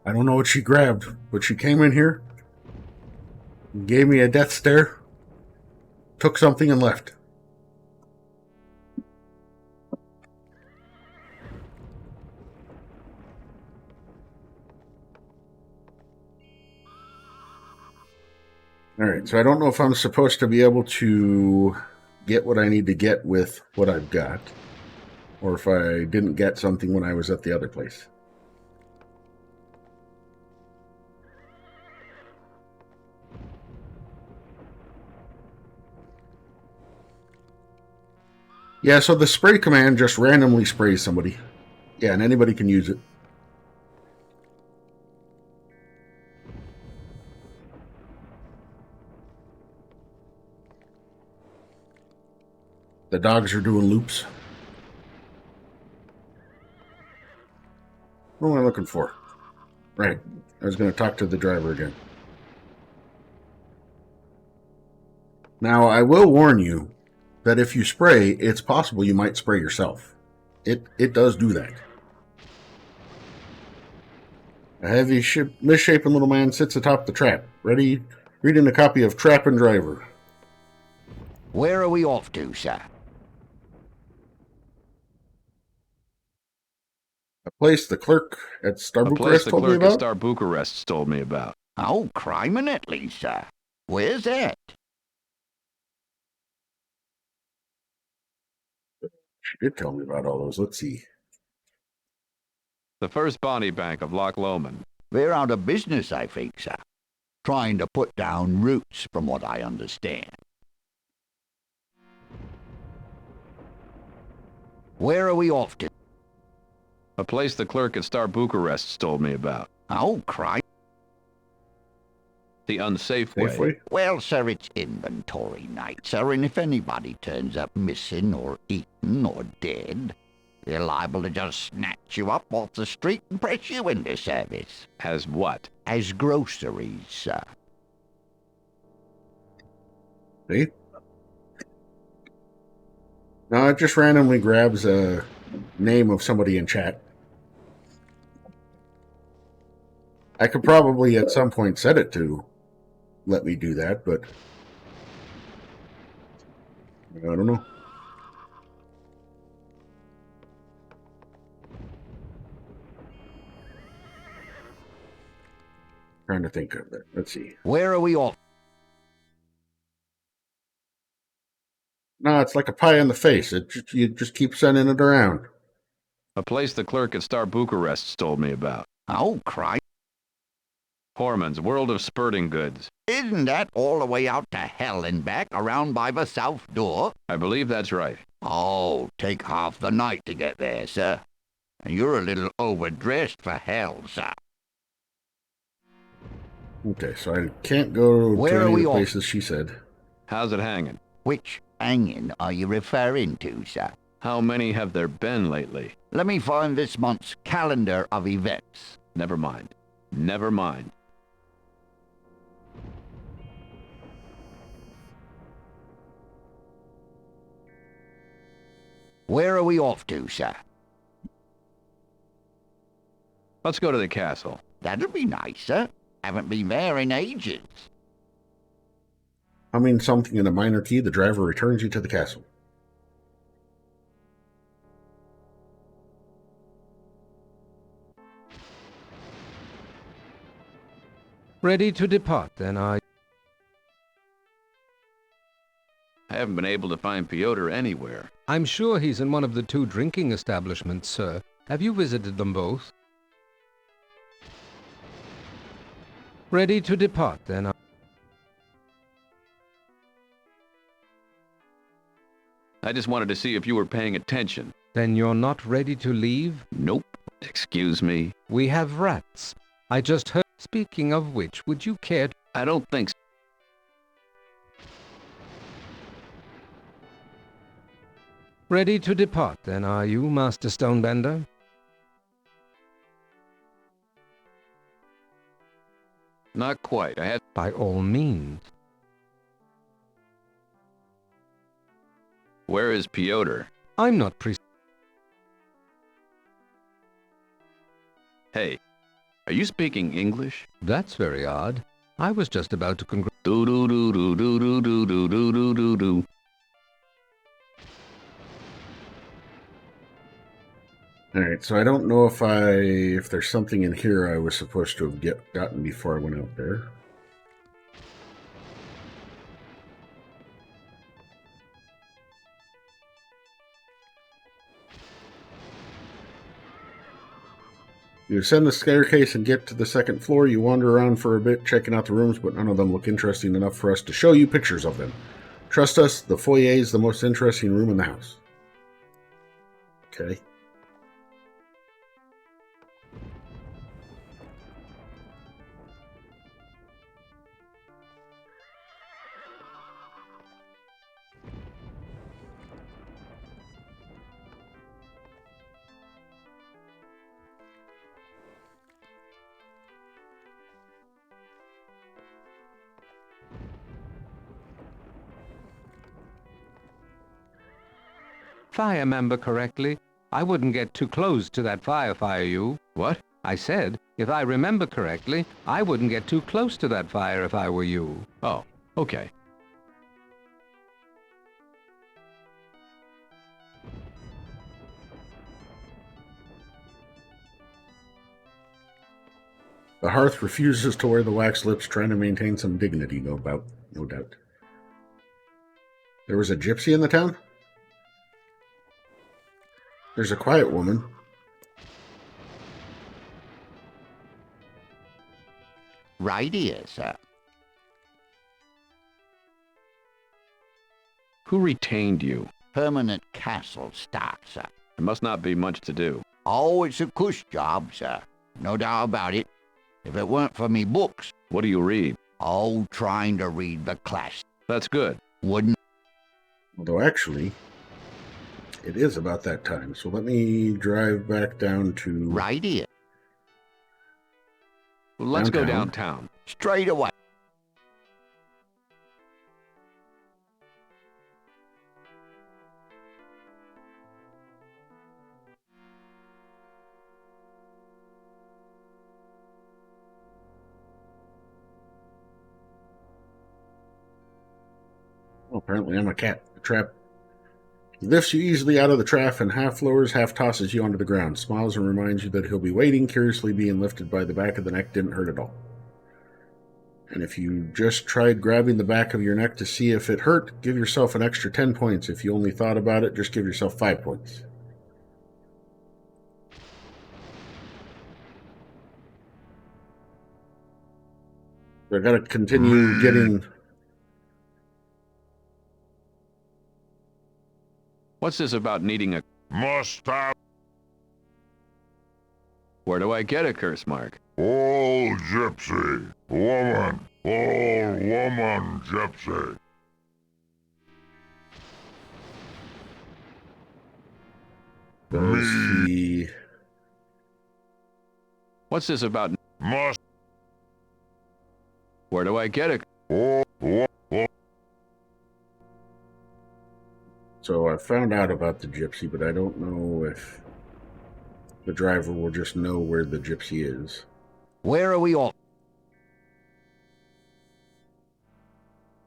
I don't know what she grabbed, but she came in here, gave me a death stare, took something and left. Alright, so I don't know if I'm supposed to be able to get what I need to get with what I've got, or if I didn't get something when I was at the other place. Yeah, so the spray command just randomly sprays somebody. Yeah, and anybody can use it. The dogs are doing loops. What am I looking for? Right. I was going to talk to the driver again. Now, I will warn you that if you spray, it's possible you might spray yourself. It does do that. A heavy, misshapen little man sits atop the trap, reading a copy of Trap and Driver. Where are we off to, sir? A place the clerk at Star Bucharest told me about? Star Bucharest told me about. Oh, criminally, sir. Where's that? She did tell me about all those. Let's see. The First Bonnie Bank of Loch Lomond. They're out of business, I think, sir. Trying to put down roots, from what I understand. Where are we off to? A place the clerk at Star Bucharest told me about. Oh, crime. The unsafe way. Safeway? Well, sir, it's inventory night, sir, and if anybody turns up missing or eaten or dead, they're liable to just snatch you up off the street and press you into service. As what? As groceries, sir. See? No, it just randomly grabs a name of somebody in chat. I could probably at some point set it to let me do that, but I don't know. Trying to think of it. Let's see. Where are we off? No, it's like a pie in the face. You just keep sending it around. A place the clerk at Star Bucharest told me about. Oh, crime. Horman's World of Spurting Goods. Isn't that all the way out to hell and back, around by the south door? I believe that's right. Oh, take half the night to get there, sir. And you're a little overdressed for hell, sir. Okay, so I can't go Where to are any of we the off? places she said. How's it hanging? Which hanging are you referring to, sir? How many have there been lately? Let me find this month's calendar of events. Never mind. Never mind. Where are we off to, sir? Let's go to the castle. That'd be nice, sir. Haven't been there in ages. Humming something in a minor key, the driver returns you to the castle. Ready to depart, then, are you? I haven't been able to find Pyotr anywhere. I'm sure he's in one of the 2 drinking establishments, sir. Have you visited them both? Ready to depart, then, are I just wanted to see if you were paying attention. Then you're not ready to leave? Nope. Excuse me. We have rats. I just heard... Speaking of which, would you care to... I don't think so. Ready to depart, then, are you, Master Stonebender? Not quite. I had... By all means. Where is Pyotr? I'm not Hey, are you speaking English? That's very odd. I was just about to Do do do do do do do do do do do do. Alright, so I don't know if there's something in here I was supposed to have gotten before I went out there. You ascend the staircase and get to the 2nd floor. You wander around for a bit, checking out the rooms, but none of them look interesting enough for us to show you pictures of them. Trust us, the foyer is the most interesting room in the house. Okay. If I remember correctly, I wouldn't get too close to that fire, you. What? I said, if I remember correctly, I wouldn't get too close to that fire if I were you. Oh, okay. The hearth refuses to wear the wax lips, trying to maintain some dignity, no doubt. There was a gypsy in the town? There's a quiet woman. Right here, sir. Who retained you? Permanent castle staff, sir. There must not be much to do. Oh, it's a cush job, sir. No doubt about it. If it weren't for me books, What do you read? oh, trying to read the class. That's good. Wouldn't. Although actually, it is about that time. So let me drive back down to... Right here. Well, let's go Downtown. downtown. Straight away. Oh, apparently I'm a cat. A trap. He lifts you easily out of the trap and half lowers, half tosses you onto the ground. Smiles and reminds you that he'll be waiting, curiously being lifted by the back of the neck didn't hurt at all. And if you just tried grabbing the back of your neck to see if it hurt, give yourself an extra 10 points. If you only thought about it, just give yourself 5 points. I gotta continue getting... What's this about needing a... Must have Where do I get a curse mark? Old gypsy. Woman. Old woman gypsy. Does he... What's this about? Must. Where do I get a... So I found out about the gypsy, but I don't know if the driver will just know where the gypsy is. Where are we off?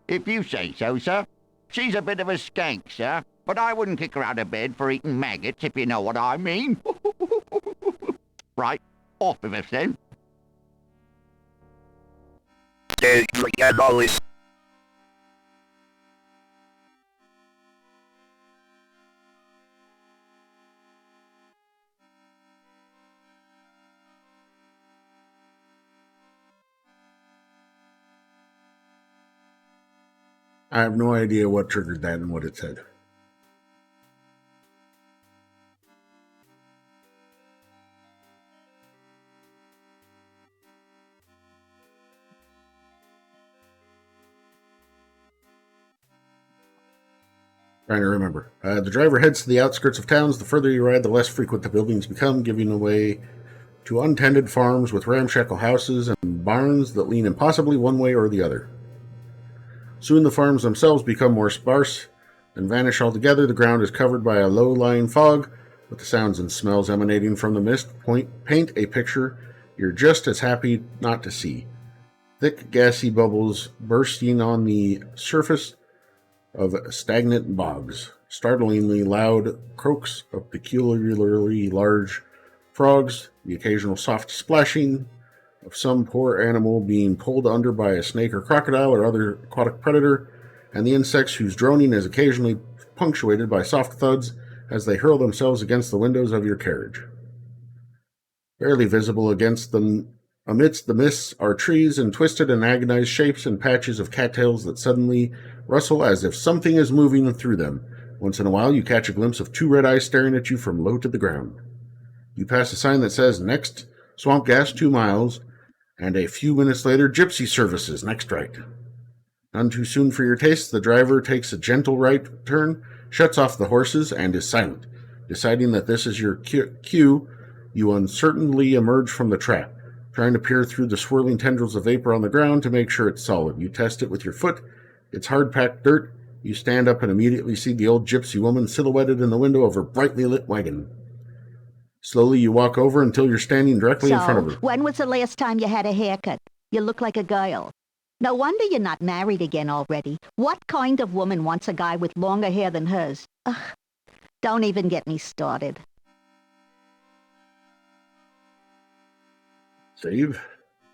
If you say so, sir. She's a bit of a skank, sir, but I wouldn't kick her out of bed for eating maggots, if you know what I mean. Right, off with us then. Forget all this. I have no idea what triggered that and what it said. Trying to remember. The driver heads to the outskirts of towns. The further you ride, the less frequent the buildings become, giving way to untended farms with ramshackle houses and barns that lean impossibly one way or the other. Soon the farms themselves become more sparse and vanish altogether. The ground is covered by a low-lying fog, but the sounds and smells emanating from the mist paint a picture you're just as happy not to see. Thick, gassy bubbles bursting on the surface of stagnant bogs. Startlingly loud croaks of peculiarly large frogs, the occasional soft splashing of some poor animal being pulled under by a snake or crocodile or other aquatic predator, and the insects whose droning is occasionally punctuated by soft thuds as they hurl themselves against the windows of your carriage. Barely visible amidst the mists are trees and twisted and agonized shapes and patches of cattails that suddenly rustle as if something is moving through them. Once in a while you catch a glimpse of two red eyes staring at you from low to the ground. You pass a sign that says, "Next Swamp Gas 2 miles," and a few minutes later, "Gypsy Services, next right." None too soon for your taste, the driver takes a gentle right turn, shuts off the horses, and is silent. Deciding that this is your cue, you uncertainly emerge from the trap, trying to peer through the swirling tendrils of vapor on the ground to make sure it's solid. You test it with your foot. It's hard-packed dirt. You stand up and immediately see the old gypsy woman silhouetted in the window of her brightly lit wagon. Slowly you walk over until you're standing directly in front of her. When was the last time you had a haircut? You look like a girl. No wonder you're not married again already. What kind of woman wants a guy with longer hair than hers? Ugh, don't even get me started. Save.